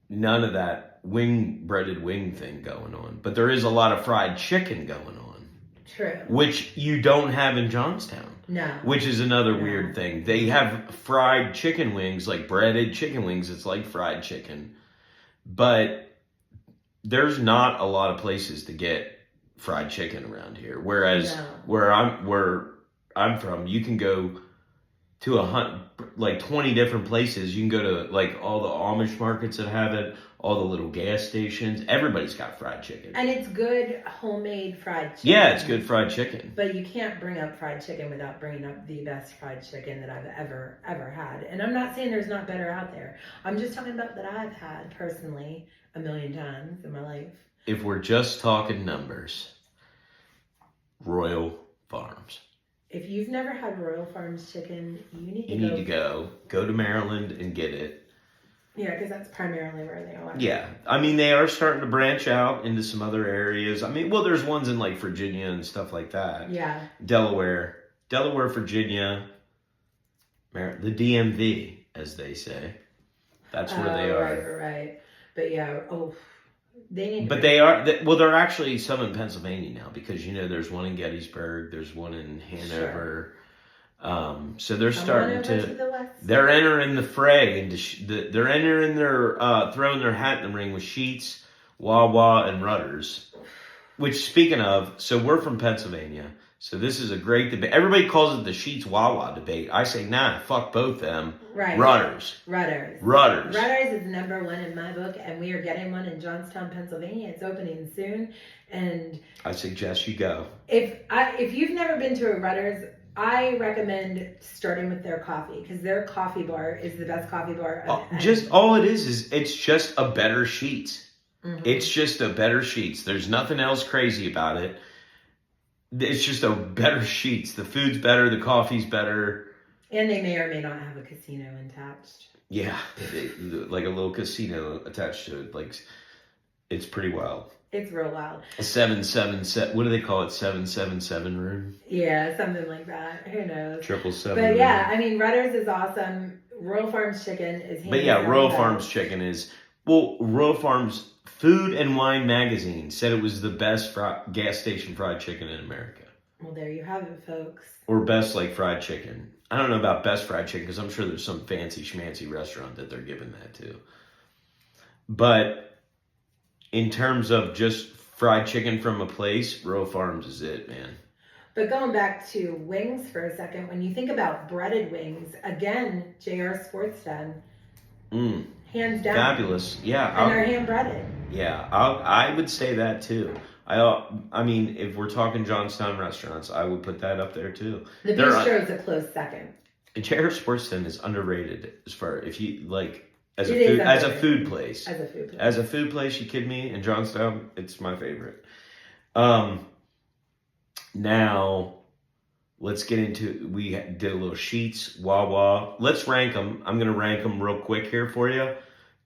none of that breaded wing thing going on, but there is a lot of fried chicken going on. True. Which you don't have in Johnstown. No. Which is another weird thing. They have fried chicken wings, like breaded chicken wings. It's like fried chicken. But there's not a lot of places to get fried chicken around here. Whereas where I'm from, you can go to like 20 different places. You can go to like all the Amish markets that have it, all the little gas stations. Everybody's got fried chicken. And it's good homemade fried chicken. Yeah, it's good fried chicken. But you can't bring up fried chicken without bringing up the best fried chicken that I've ever had. And I'm not saying there's not better out there. I'm just talking about that I've had personally a million times in my life. If we're just talking numbers, Royal Farms. If you've never had Royal Farms chicken, you need to go to Maryland and get it. Yeah, because that's primarily where they are. Yeah. I mean, they are starting to branch out into some other areas. I mean, well, there's ones in like Virginia and stuff like that. Yeah. Delaware, Virginia, the DMV, as they say. That's where they are. Right. But yeah, they need to. But they're actually some in Pennsylvania now because, you know, there's one in Gettysburg, there's one in Hanover. Sure. So they're starting they're entering the fray and they're entering throwing their hat in the ring with Sheetz, Wawa, and Rutter's. Which, speaking of, so we're from Pennsylvania. So this is a great debate. Everybody calls it the Sheetz Wawa debate. I say, nah, fuck both them. Right. Rudders is number one in my book, and we are getting one in Johnstown, Pennsylvania. It's opening soon, and I suggest you go. If you've never been to a Rudders, I recommend starting with their coffee because their coffee bar is the best coffee bar. All it is it's just a better Sheetz. Mm-hmm. It's just a better Sheetz. There's nothing else crazy about it. It's just a better Sheetz. The food's better. The coffee's better. And they may or may not have a casino attached. Yeah, like a little casino attached to it. Like, it's pretty wild. It's real wild. A 777. What do they call it? 777 room. Yeah, something like that. Who knows? 777. But yeah, I mean, Rudders is awesome. Royal Farms chicken is. But yeah, Royal Farms chicken is. Well, Royal Farms Food and Wine magazine said it was the best gas station fried chicken in America. Well, there you have it, folks. Or best like fried chicken. I don't know about best fried chicken because I'm sure there's some fancy schmancy restaurant that they're giving that to. But in terms of just fried chicken from a place, Royal Farms is it, man. But going back to wings for a second, when you think about breaded wings, again, JR Sports Den. Hands down. Fabulous. Yeah. And they're hand breaded. Yeah, I would say that too. I mean, if we're talking Johnstown restaurants, I would put that up there too. The bistro is a close second. JR Sports Den is underrated as far if you like as a food place. As a food place, you kid me? In Johnstown, it's my favorite. Now let's get into. We did a little Sheetz, Wawa. Let's rank them. I'm gonna rank them real quick here for you.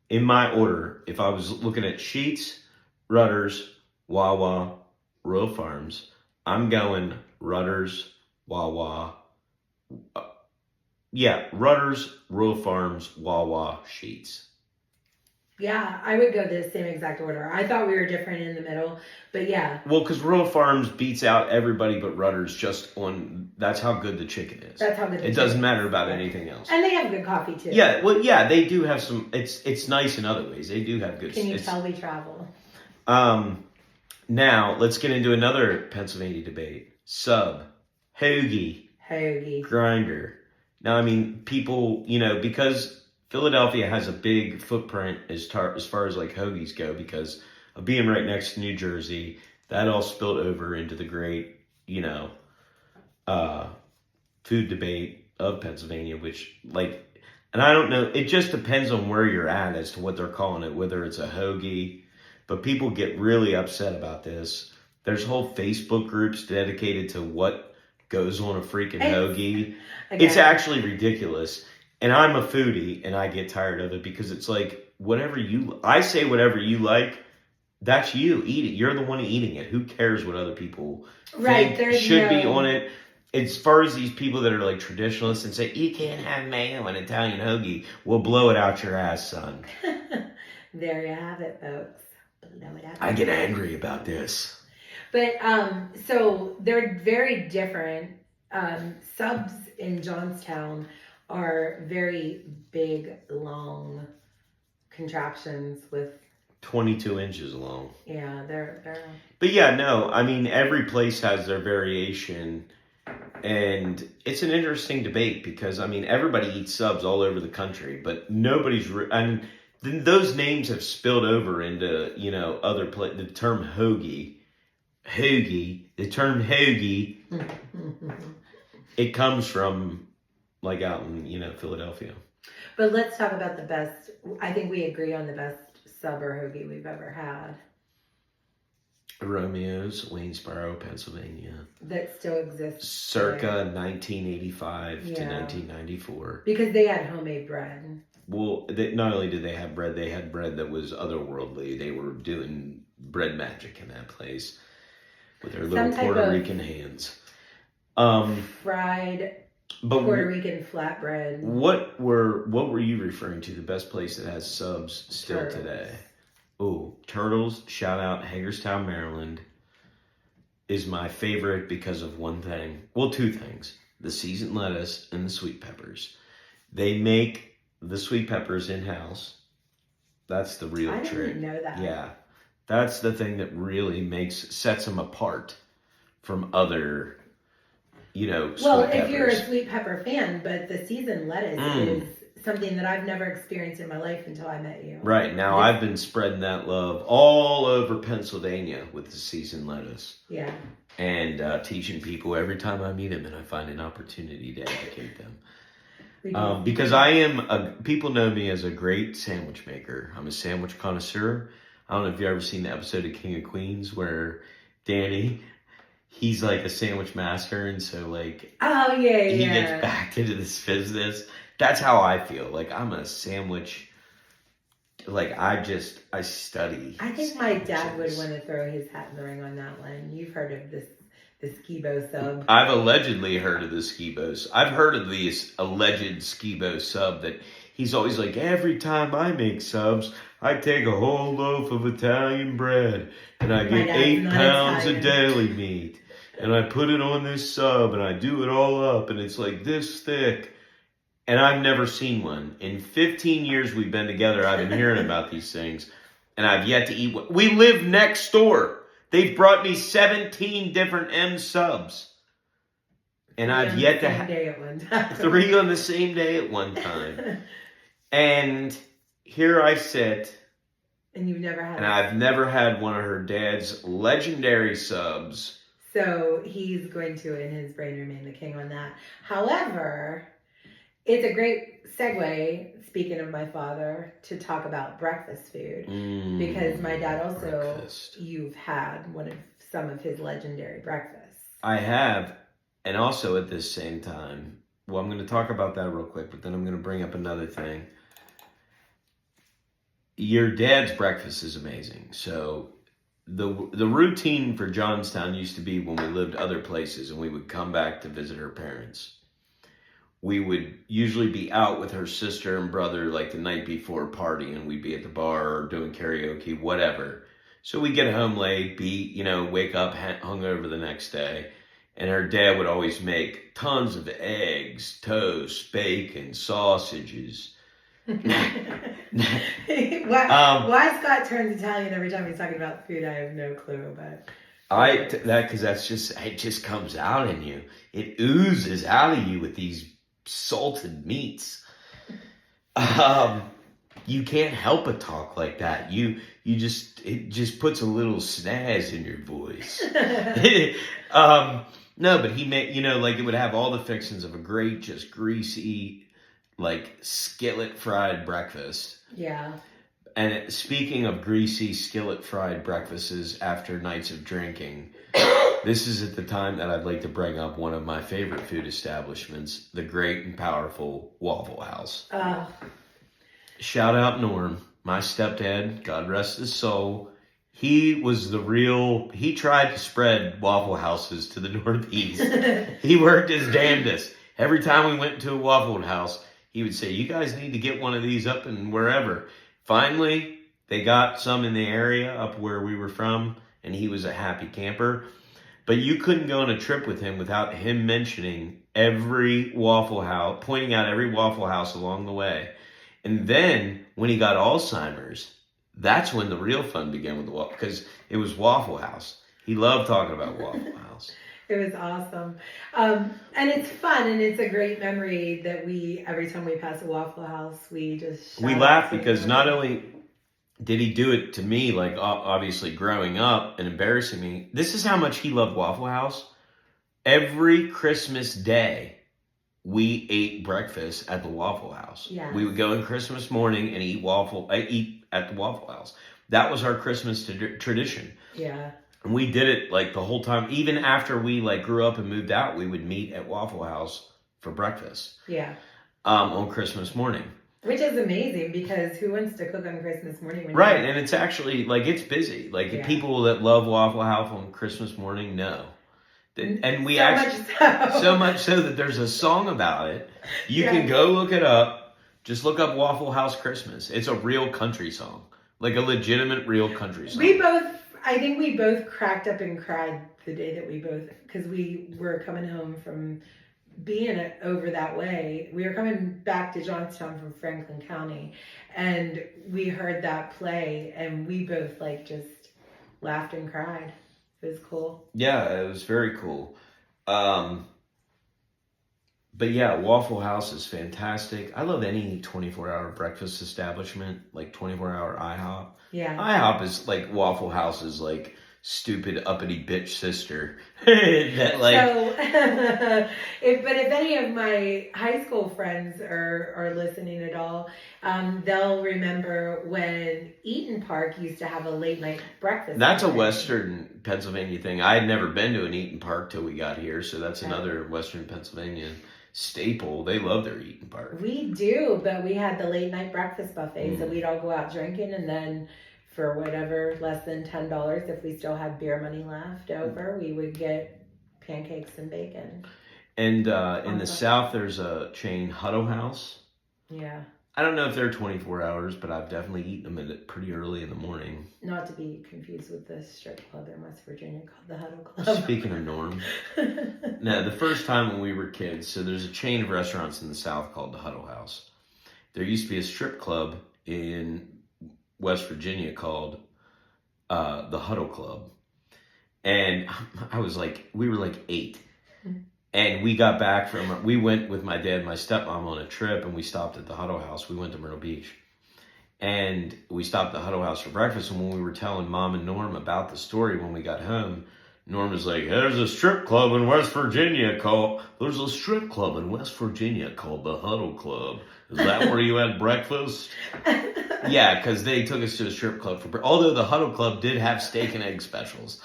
In my order, if I was looking at Sheetz, Rudders, Wawa, Royal Farms, I'm going Rudders, Wawa. Rudders, Royal Farms, Wawa, Sheetz. Yeah, I would go the same exact order. I thought we were different in the middle, but yeah. Well, because Royal Farms beats out everybody but Rudders just on, that's how good the chicken is. That's how good the chicken is. It doesn't matter about anything else. And they have good coffee too. Yeah, well, yeah, they do have some, it's nice in other ways. They do have good. Can you tell we travel? Now, let's get into another Pennsylvania debate. Sub, hoagie, grinder. Now, I mean, people, you know, because Philadelphia has a big footprint as far as like hoagies go, because of being right next to New Jersey. That all spilled over into the great, food debate of Pennsylvania, which, and I don't know, it just depends on where you're at as to what they're calling it, whether it's a hoagie, but people get really upset about this. There's whole Facebook groups dedicated to what goes on a freaking hoagie. It's actually ridiculous. And I'm a foodie, and I get tired of it because it's like, I say whatever you like, that's you. Eat it. You're the one eating it. Who cares what other people think should be on it? As far as these people that are like traditionalists and say, you can't have mayo in Italian hoagie, we'll blow it out your ass, son. There you have it, folks. Blow it out. I get angry about this. But, so they're very different. Subs in Johnstown are very big, long contraptions with 22 inches long. Yeah, they're. But yeah, no, I mean, every place has their variation, and it's an interesting debate because, I mean, everybody eats subs all over the country, but nobody's, and those names have spilled over into, other places. The term hoagie, the term hoagie, it comes from, like, out in, Philadelphia. But let's talk about the best, I think we agree on the best sub or hoagie we've ever had. Romeo's, Waynesboro, Pennsylvania. That still exists. Circa 1985 to 1994. Because they had homemade bread. Well, not only did they have bread, they had bread that was otherworldly. They were doing bread magic in that place with their little Puerto Rican hands. Fried Puerto Rican flatbread. What were you referring to? The best place that has subs still Turtles. Today? Oh, Turtles, shout out Hagerstown, Maryland, is my favorite because of one thing. Well, two things. The seasoned lettuce and the sweet peppers. They make the sweet peppers in-house. That's the real trick. I didn't know that. Yeah. That's the thing that really sets them apart from other, sweet peppers. Well, if you're a sweet pepper fan, but the seasoned lettuce is something that I've never experienced in my life until I met you. Right. Now I've been spreading that love all over Pennsylvania with the seasoned lettuce. Yeah. And teaching people every time I meet them and I find an opportunity to educate them. Because people know me as a great sandwich maker. I'm a sandwich connoisseur. I don't know if you've ever seen the episode of King of Queens where Danny, he's like a sandwich master, and so he gets back into this business. That's how I feel. Like, I'm a sandwich, I study. I think my dad would want to throw his hat in the ring on that one. You've heard of the Skibo sub. I've allegedly heard of the Skibos. I've heard of this alleged Skibo sub that he's always like, every time I make subs, I take a whole loaf of Italian bread and I get 8 pounds of deli meat and I put it on this sub and I do it all up and it's like this thick. And I've never seen one. In 15 years we've been together, I've been hearing about these things and I've yet to eat one. We live next door. They've brought me 17 different M subs. And I've yet to have 3 on the same day at one time. And here I sit. And you've never had And I've never had one of her dad's legendary subs. So he's going to, in his brain, remain the king on that. However, it's a great segue, speaking of my father, to talk about breakfast food. Because my dad also, you've had some of his legendary breakfasts. I have. And also at this same time, well, I'm going to talk about that real quick, but then I'm going to bring up another thing. Your dad's breakfast is amazing. So the routine for Johnstown used to be when we lived other places and we would come back to visit her parents. We would usually be out with her sister and brother like the night before partying. We'd be at the bar or doing karaoke, whatever. So we'd get home late, wake up hungover the next day. And her dad would always make tons of eggs, toast, bacon, sausages. Why Scott turns Italian every time he's talking about food, I have no clue. But because it just comes out in you. It oozes out of you with these salted meats. you can't help but talk like that. It just puts a little snazz in your voice. No, but he made, like it would have all the fixings of a great, just greasy, like skillet fried breakfast. Yeah. And speaking of greasy skillet fried breakfasts after nights of drinking, this is at the time that I'd like to bring up one of my favorite food establishments, the great and powerful Waffle House. Shout out Norm, my stepdad, God rest his soul. He tried to spread Waffle Houses to the Northeast. He worked his damnedest. Every time we went to a Waffle House, he would say, you guys need to get one of these up and wherever. Finally, they got some in the area up where we were from, and he was a happy camper. But you couldn't go on a trip with him without him mentioning every Waffle House, pointing out every Waffle House along the way. And then, when he got Alzheimer's, that's when the real fun began with the Waffle, because it was Waffle House. He loved talking about Waffle House. It was awesome. And it's fun, and it's a great memory that every time we pass a Waffle House, we just we laugh because not only did he do it to me, like obviously growing up and embarrassing me, this is how much he loved Waffle House. Every Christmas day, we ate breakfast at the Waffle House. Yes. We would go in Christmas morning and eat at the Waffle House. That was our Christmas tradition. Yeah. And we did it like the whole time. Even after we like grew up and moved out, we would meet at Waffle House for breakfast. Yeah. On Christmas morning. Which is amazing because who wants to cook on Christmas morning? Right, and it's actually like it's busy. Like the people that love Waffle House on Christmas morning know. And we so much so that there's a song about it. You can go look it up. Just look up Waffle House Christmas. It's a real country song. Like a legitimate real country song. I think we both cracked up and cried the day that because we were coming home from being over that way. We were coming back to Johnstown from Franklin County, and we heard that play, and we both like just laughed and cried. It was cool. Yeah, it was very cool. But yeah, Waffle House is fantastic. I love any 24-hour breakfast establishment, like 24-hour IHOP. Yeah. IHOP is like Waffle House's like stupid uppity bitch sister. That like. So, if any of my high school friends are listening at all, they'll remember when Eaton Park used to have a late night breakfast. That's a Western Pennsylvania thing. I had never been to an Eaton Park till we got here, so that's another Western Pennsylvania staple. They love their Eaton Park. We do, but we had the late night breakfast buffet, so we'd all go out drinking, and then for whatever, less than $10, if we still had beer money left over, we would get pancakes and bacon. And in the South, there's a chain, Hutto House. Yeah. I don't know if they're 24 hours, but I've definitely eaten them pretty early in the morning. Not to be confused with the strip club in West Virginia called the Hutto Club. Speaking of Norm. No, the first time when we were kids, so there's a chain of restaurants in the South called the Hutto House. There used to be a strip club in West Virginia called the Hutto Club. And we were like 8. And we got back we went with my dad and my stepmom on a trip, and we stopped at the Hutto House. We went to Myrtle Beach. And we stopped at the Hutto House for breakfast, and when we were telling Mom and Norm about the story when we got home, Norm was like, there's a strip club in West Virginia called the Hutto Club. Is that where you had breakfast? Yeah, because they took us to a strip club although the Hutto Club did have steak and egg specials.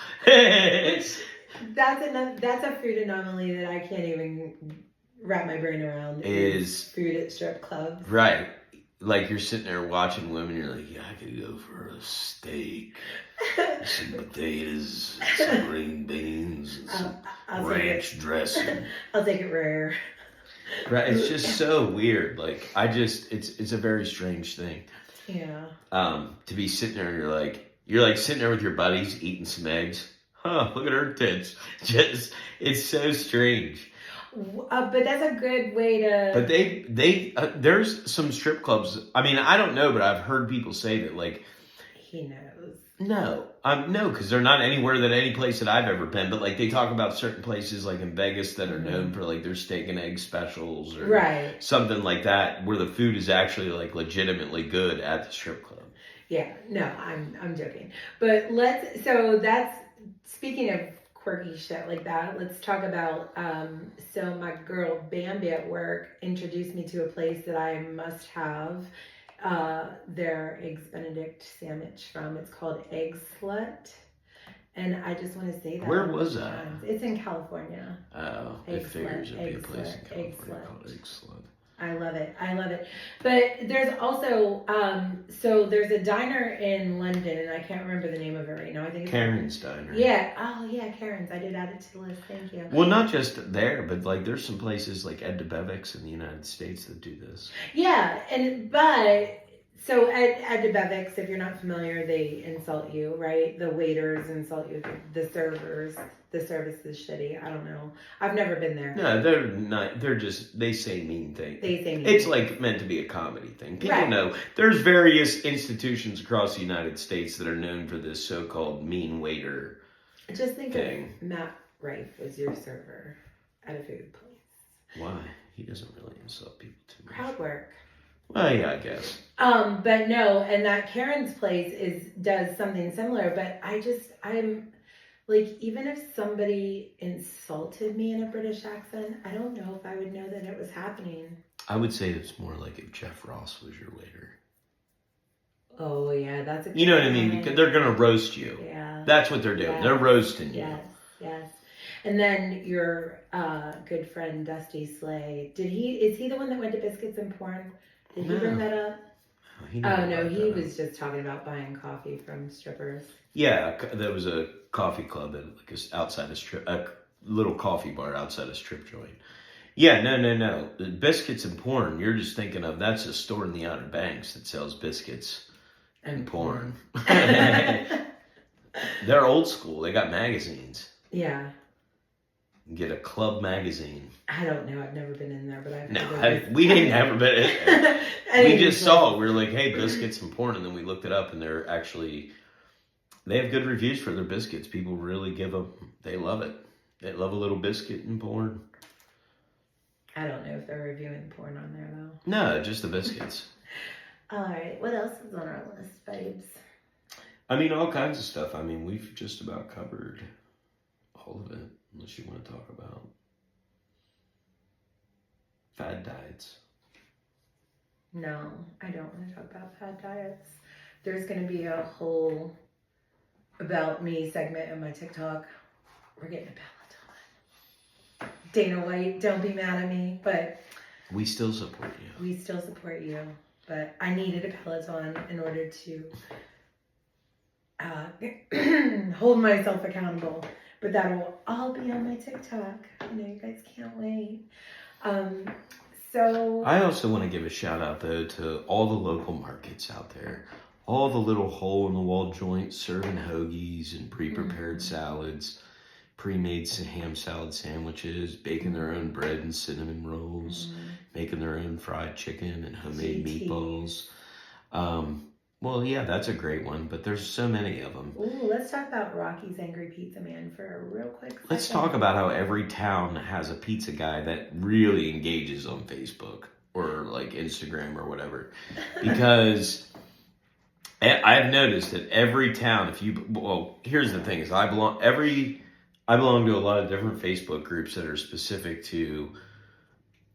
That's a food anomaly that I can't even wrap my brain around. Is food at strip clubs. Right. Like you're sitting there watching women, you're like, yeah, I could go for a steak, some potatoes, some green beans, and some ranch dressing. I'll take it rare. Right. It's just so weird. Like it's a very strange thing. Yeah. To be sitting there and you're like sitting there with your buddies eating some eggs. Huh, look at her tits. It's so strange. But that's a good way to... But there's some strip clubs. I mean, I don't know, but I've heard people say that, like... He knows. No, no, because they're not anywhere than any place that I've ever been. But like they talk about certain places like in Vegas that are known for like their steak and egg specials or Right. something like that, where the food is actually like legitimately good at the strip club. Yeah, no, I'm joking. But so that's, speaking of quirky shit like that, let's talk about, so my girl Bambi at work introduced me to a place that I must have their Eggs Benedict sandwich from. It's called Egg Slut. And I just want to say that. Where was that? It's in California. Oh, Egg it figures Slut, it'd be a Egg place Slut, in Egg California Slut. called Egg Slut. I love it. I love it. But there's also, so there's a diner in London, and I can't remember the name of it right now. I think it's Karen's Diner. Yeah. Oh, yeah, Karen's. I did add it to the list. Thank you. Well, not just there, but like there's some places like Ed DeBevick's in the United States that do this. Yeah, but so at DeBevick's, if you're not familiar, they insult you, right? The waiters insult you. The servers. The service is shitty. I don't know. I've never been there. No, they're not. They're just, they say mean things. They say mean It's things. like meant to be a comedy thing. People Right. know. There's various institutions across the United States that are known for this so-called mean waiter Just think thing. of Matt Rife as your server at a food place. Why? He doesn't really insult people too much. Crowd work. Well, yeah, I guess. But no, and that Karen's place does something similar, but I'm like, even if somebody insulted me in a British accent, I don't know if I would know that it was happening. I would say it's more like if Jeff Ross was your waiter. Oh yeah, that's a You know what I good mean? one. Because they're gonna roast you. Yeah. That's what they're doing. Yes. They're roasting you. Yes. And then your good friend Dusty Slay, is he the one that went to Biscuits and Porn? Did he bring that up? He Oh no, he was just talking about buying coffee from strippers. Yeah, there was a coffee club at like outside a strip, a little coffee bar outside a strip joint. Yeah, no. The Biscuits and Porn, you're just thinking of, that's a store in the Outer Banks that sells biscuits and porn. They're old school. They got magazines. Yeah. You get a club magazine. I don't know. I've never been in there, but We didn't ever been in there. Anyways, We just saw it. We were like, hey, biscuits and porn. And then we looked it up and they're actually, they have good reviews for their biscuits. People really they love it. They love a little biscuit and porn. I don't know if they're reviewing porn on there though. No, just the biscuits. All right. What else is on our list, babes? I mean, all kinds of stuff. I mean, we've just about covered all of it, unless you want to talk about fad diets. No, I don't want to talk about fad diets. There's going to be a whole about me segment in my TikTok. We're getting a Peloton. Dana White, don't be mad at me, but we still support you. We still support you, but I needed a Peloton in order to hold myself accountable. But that'll all be on my TikTok. I know you guys can't wait. So I also want to give a shout out though to all the local markets out there. All the little hole in the wall joints serving hoagies and pre-prepared salads, pre-made ham salad sandwiches, baking their own bread and cinnamon rolls, making their own fried chicken and homemade meatballs. Well, yeah, that's a great one, but there's so many of them. Ooh, let's talk about Rocky's Angry Pizza Man for a real quick second. Let's talk about how every town has a pizza guy that really engages on Facebook or like Instagram or whatever. Because I've noticed that every town, here's the thing is I belong to a lot of different Facebook groups that are specific to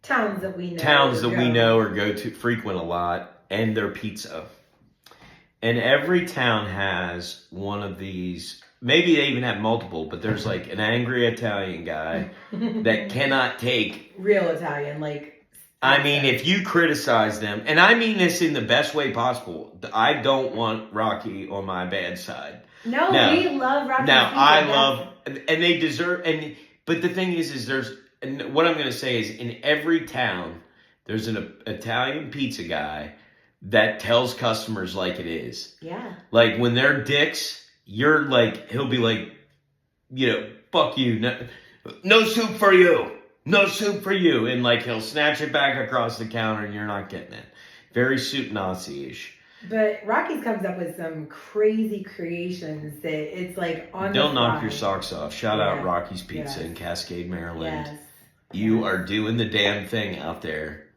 towns that we know or go to frequent a lot and their pizza. And every town has one of these, maybe they even have multiple, but there's like an angry Italian guy that cannot take real Italian, like. I mean, if you criticize them, and I mean this in the best way possible, I don't want Rocky on my bad side. No, we love Rocky. And they deserve, but the thing is and what I'm going to say is in every town, there's an Italian pizza guy that tells customers like it is. Yeah. Like when they're dicks, you're like, he'll be like, fuck you. No soup for you. No soup for you. And like he'll snatch it back across the counter and you're not getting it. Very soup Nazi-ish. But Rocky's comes up with some crazy creations that it's like on They'll the knock your fly. socks off. Shout out Yeah. Rocky's Pizza Yes. in Cascade, Maryland. Yes. You are doing the damn thing out there.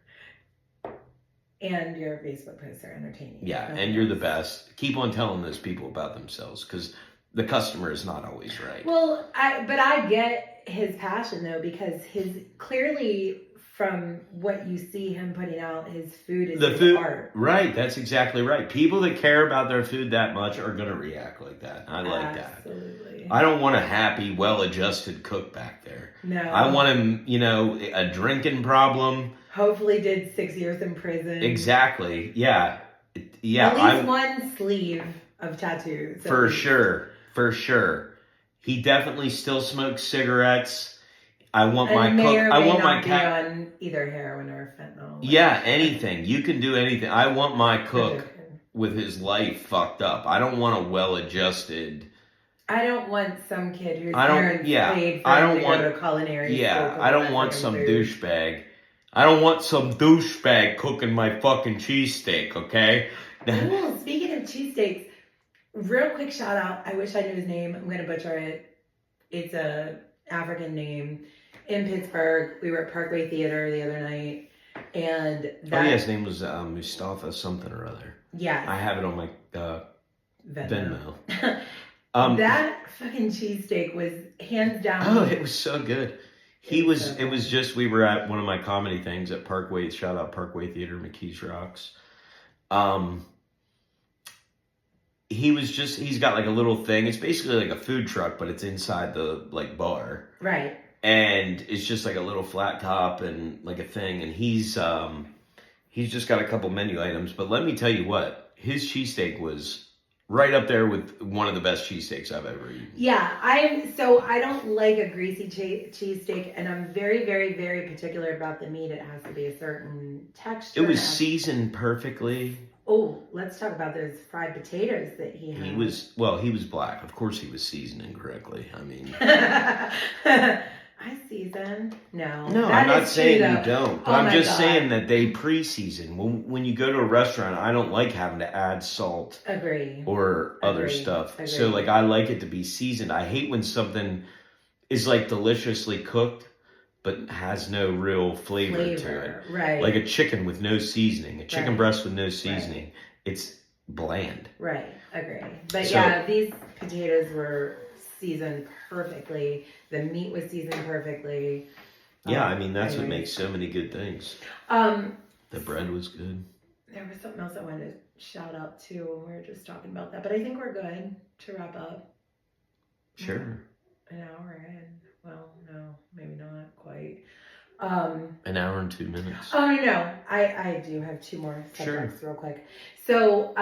And your Facebook posts are entertaining. Yeah, and you're the best. Keep on telling those people about themselves because the customer is not always right. Well, I get his passion though, because his clearly from what you see him putting out, his food is his art. Right, that's exactly right. People that care about their food that much are going to react like that. I like that. Absolutely. I don't want a happy, well-adjusted cook back there. No. I want him, a drinking problem. Hopefully did 6 years in prison. Exactly. Yeah. At least one sleeve of tattoos. For sure. For sure. He definitely still smokes cigarettes. I want my cook. I want my cat on either heroin or fentanyl. Yeah, anything. You can do anything. I want my cook with his life fucked up. I don't want a well-adjusted. I don't want some kid whose parents paid for him to go to culinary school. Yeah, I don't want some douchebag. I don't want some douchebag cooking my fucking cheesesteak, okay? Ooh, speaking of cheesesteaks, real quick shout out. I wish I knew his name. I'm going to butcher it. It's a African name. In Pittsburgh, we were at Parkway Theater the other night, and his name was Mustafa something or other. Yeah, I have it on my Venmo. That fucking cheesesteak was hands down. Oh, it was so good. It was just, we were at one of my comedy things at Parkway. Shout out Parkway Theater, McKees Rocks. He's got like a little thing. It's basically like a food truck, but it's inside the like bar. Right. And it's just like a little flat top and like a thing. And he's just got a couple menu items. But let me tell you what, his cheesesteak was right up there with one of the best cheesesteaks I've ever eaten. Yeah, I don't like a greasy cheesesteak, and I'm very, very, very particular about the meat. It has to be a certain texture. It was seasoned perfectly. Oh, let's talk about those fried potatoes that he had. He was black. Of course he was seasoning correctly. I mean... I season. No, I'm not saying you don't. But I'm just God. saying that they pre-season. When you go to a restaurant, I don't like having to add salt. Agree. Or other stuff. Agree. So like I like it to be seasoned. I hate when something is like deliciously cooked but has no real flavor to it. Right. Like a chicken with no seasoning. A chicken breast with no seasoning. Right. It's bland. Right. Agree. But these potatoes were seasoned perfectly. The meat was seasoned perfectly. Yeah, I mean that's what makes so many good things. The bread was good. There was something else I wanted to shout out too. We were just talking about that, but I think we're good to wrap up. Sure. An hour in. Well, no, maybe not quite. An hour and 2 minutes. Oh no, I do have two more subjects real quick. So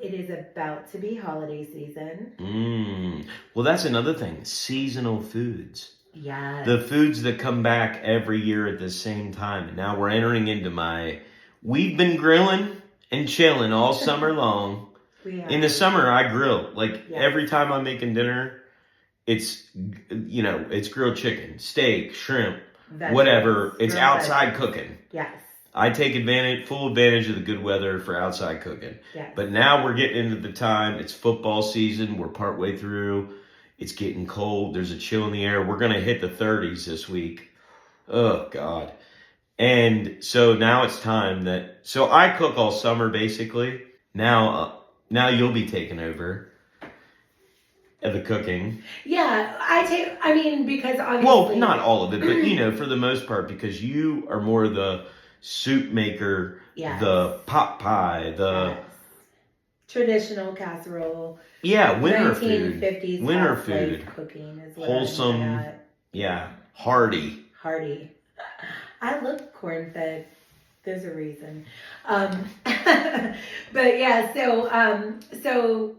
it is about to be holiday season. Well, that's another thing. Seasonal foods. Yeah. The foods that come back every year at the same time. And now we're entering into we've been grilling and chilling all summer long. In the summer, I grill. Every time I'm making dinner, it's grilled chicken, steak, shrimp, whatever. It's outside cooking. Yes. I take full advantage of the good weather for outside cooking. Yes. But now we're getting into the time. It's football season. We're partway through. It's getting cold. There's a chill in the air. We're going to hit the 30s this week. Oh, God. And so now it's time so I cook all summer, basically. Now you'll be taking over the cooking. Yeah, because obviously... Well, not all of it, but, for the most part, because you are more the soup maker, the pot pie, the... traditional casserole. Yeah, winter 1950s food. Winter food. Cooking is what wholesome. I'm good at. Yeah, hearty. I look corn-fed. There's a reason. But yeah, so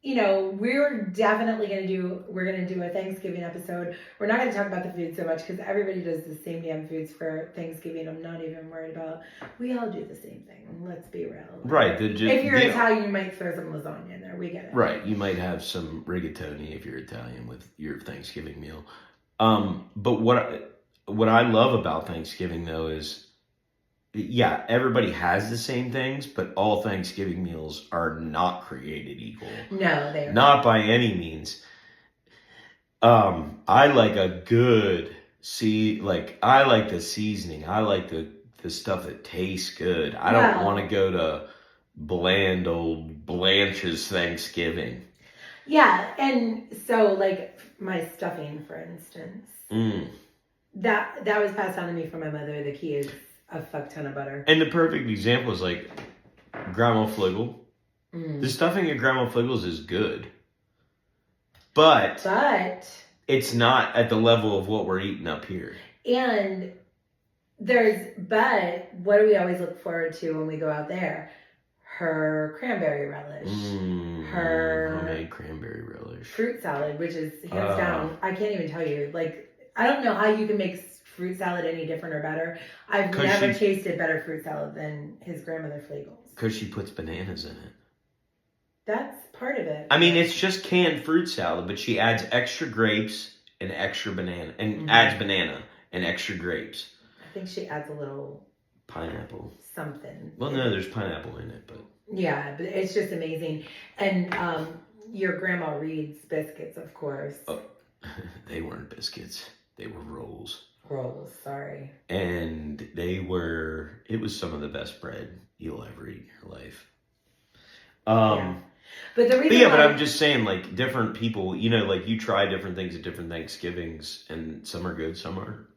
we're definitely going to do a Thanksgiving episode. We're not going to talk about the food so much because everybody does the same damn foods for Thanksgiving. I'm not even worried about. We all do the same thing. Let's be real. Right. If you're Italian, you might throw some lasagna in there. We get it. Right. You might have some rigatoni if you're Italian with your Thanksgiving meal. But what I love about Thanksgiving though is yeah, everybody has the same things, but all Thanksgiving meals are not created equal. No, they are Not by any means. I like a good I like the seasoning. I like the stuff that tastes good. I don't want to go to bland old Blanche's Thanksgiving. Yeah, and so like my stuffing, for instance, that was passed on to me from my mother. The key is a fuck ton of butter. And the perfect example is like Grandma Fliggle. The stuffing at Grandma Fliggle's is good, but it's not at the level of what we're eating up here. And what do we always look forward to when we go out there? Her cranberry relish. Her homemade cranberry relish. Fruit salad, which is hands down, I can't even tell you. Like, I don't know how you can make fruit salad any different or better. I've never tasted better fruit salad than his grandmother Flegel's. Because she puts bananas in it. That's part of it. I mean, it's just canned fruit salad, but she adds extra grapes and extra banana, and adds banana and extra grapes. I think she adds a little pineapple. Something. Well, no, there's pineapple in it, but yeah, but it's just amazing. And your Grandma Reed's biscuits, of course. Oh, they weren't biscuits; they were rolls. Rolls, sorry. And it was some of the best bread you'll ever eat in your life. Yeah. But the reason but I'm just saying, like, different people, like you try different things at different Thanksgivings, and some are good, some aren't.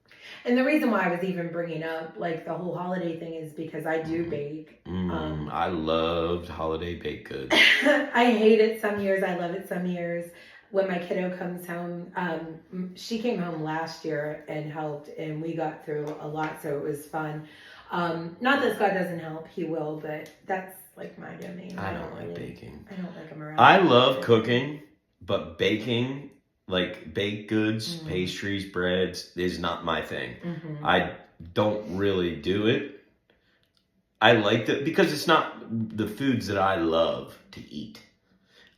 And the reason why I was even bringing up, like, the whole holiday thing is because I do bake. I loved holiday baked goods. I hate it some years. I love it some years. When my kiddo comes home, she came home last year and helped, and we got through a lot, so it was fun. Not that Scott doesn't help. He will, but that's, like, my domain. I don't like baking. I don't like him around. I love cooking, but baking, like baked goods, pastries, breads, is not my thing. I don't really do it. I like it because it's not the foods that I love to eat.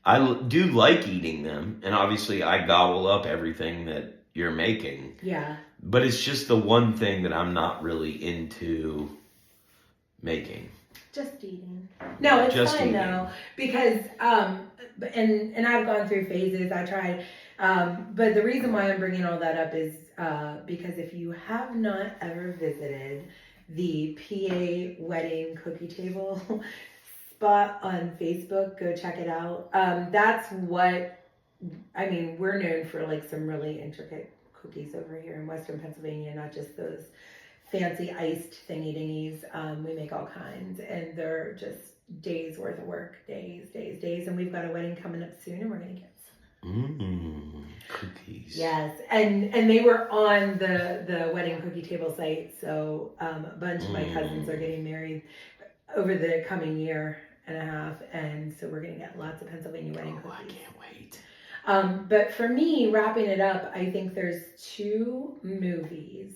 I do like eating them, and obviously I gobble up everything that you're making. Yeah. But it's just the one thing that I'm not really into making. Just eating. No, it's just fine though, because and I've gone through phases. I tried, but the reason why I'm bringing all that up is because if you have not ever visited the PA wedding cookie table spot on Facebook, go check it out. That's what I mean. We're known for like some really intricate cookies over here in Western Pennsylvania, not just those fancy iced thingy dingies. We make all kinds, and they're just days worth of work, days. And we've got a wedding coming up soon, and we're gonna get some cookies. Yes, and they were on the wedding cookie table site. So a bunch of my cousins are getting married over the coming year and a half, and so we're gonna get lots of Pennsylvania wedding cookies. I can't wait. But for me, wrapping it up, I think there's 2 movies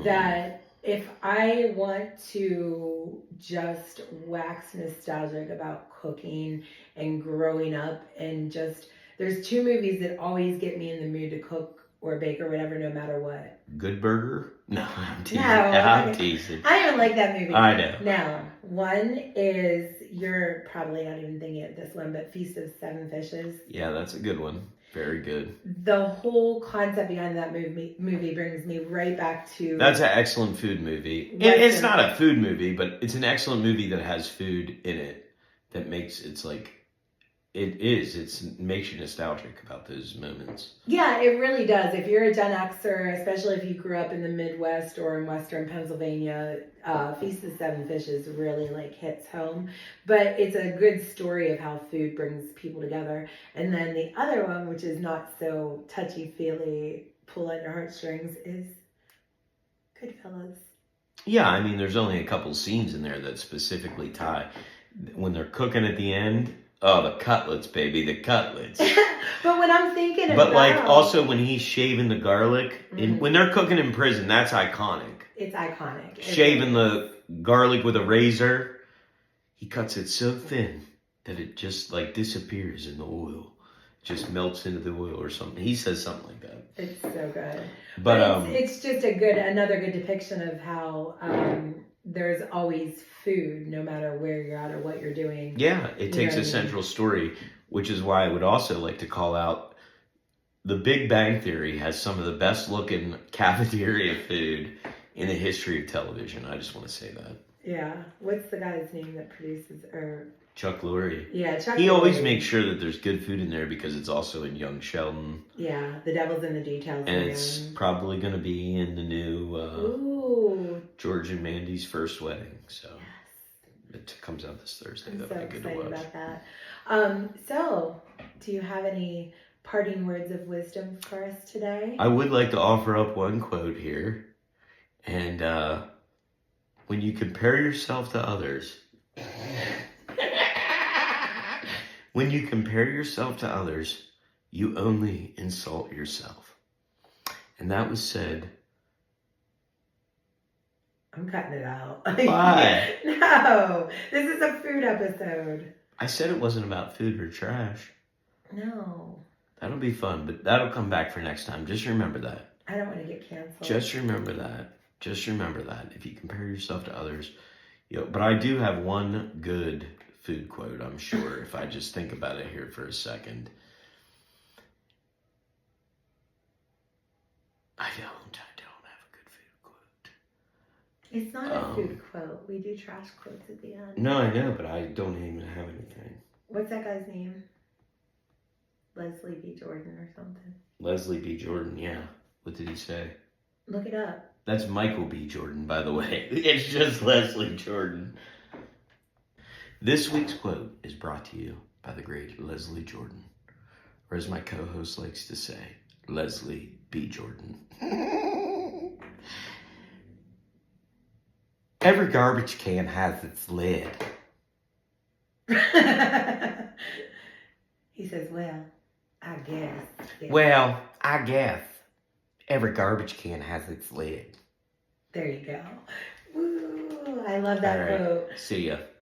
that if I want to just wax nostalgic about cooking and growing up and just, there's 2 movies that always get me in the mood to cook or bake or whatever, no matter what. Good Burger? No, I'm teasing. I'm teasing. I don't like that movie. I know. Now, one is, you're probably not even thinking of this one, but Feast of Seven Fishes. Yeah, that's a good one. Very good. The whole concept behind that movie brings me right back to... That's an excellent food movie. It's not a food movie, but it's an excellent movie that has food in it that makes it's like... It makes you nostalgic about those moments. Yeah, it really does. If you're a Gen Xer, especially if you grew up in the Midwest or in Western Pennsylvania, Feast of Seven Fishes really like hits home. But it's a good story of how food brings people together. And then the other one, which is not so touchy-feely, pull at your heartstrings, is Goodfellas. Yeah, I mean, there's only a couple scenes in there that specifically tie. When they're cooking at the end... Oh, the cutlets, baby, the cutlets. But when I'm thinking about... But, like, also when he's shaving the garlic, when they're cooking in prison, that's iconic. It's iconic. Shaving the garlic with a razor, he cuts it so thin that it just, like, disappears in the oil. Just melts into the oil or something. He says something like that. It's so good. But it's just another good depiction of how... there's always food no matter where you're at or what you're doing. Yeah, it takes know a what I mean? central story, which is why I would also like to call out The Big Bang Theory has some of the best looking cafeteria food in the history of television. I just want to say that. Yeah. What's the guy's name that produces or Chuck Lorre. yeah, Chuck He always Lorre. makes sure that there's good food in there because it's also in Young Sheldon. Yeah, the devil's in the details. And man. it's probably going to be in the new Ooh. George and Mandy's First Wedding. So Yes. it comes out this Thursday. I'm That'll so be good to excited watch. about that. So do you have any parting words of wisdom for us today? I would like to offer up one quote here. And when you compare yourself to others, when you compare yourself to others, you only insult yourself. And that was said. I'm cutting it out. Why? No, this is a food episode. I said it wasn't about food or trash. No. That'll be fun, but that'll come back for next time. Just remember that. I don't want to get canceled. Just remember that. Just remember that. If you compare yourself to others, but I do have one good food quote, I'm sure, if I just think about it here for a second. I don't have a good food quote. It's not a food quote. We do trash quotes at the end. No, I know, but I don't even have anything. What's that guy's name? Leslie B. Jordan or something. Leslie B. Jordan, yeah. What did he say? Look it up. That's Michael B. Jordan, by the way. It's just Leslie Jordan. This week's quote is brought to you by the great Leslie Jordan. Or as my co-host likes to say, Leslie B. Jordan. Every garbage can has its lid. He says, well, I guess. Yeah. Well, I guess every garbage can has its lid. There you go. Woo, I love that All right. quote. See ya.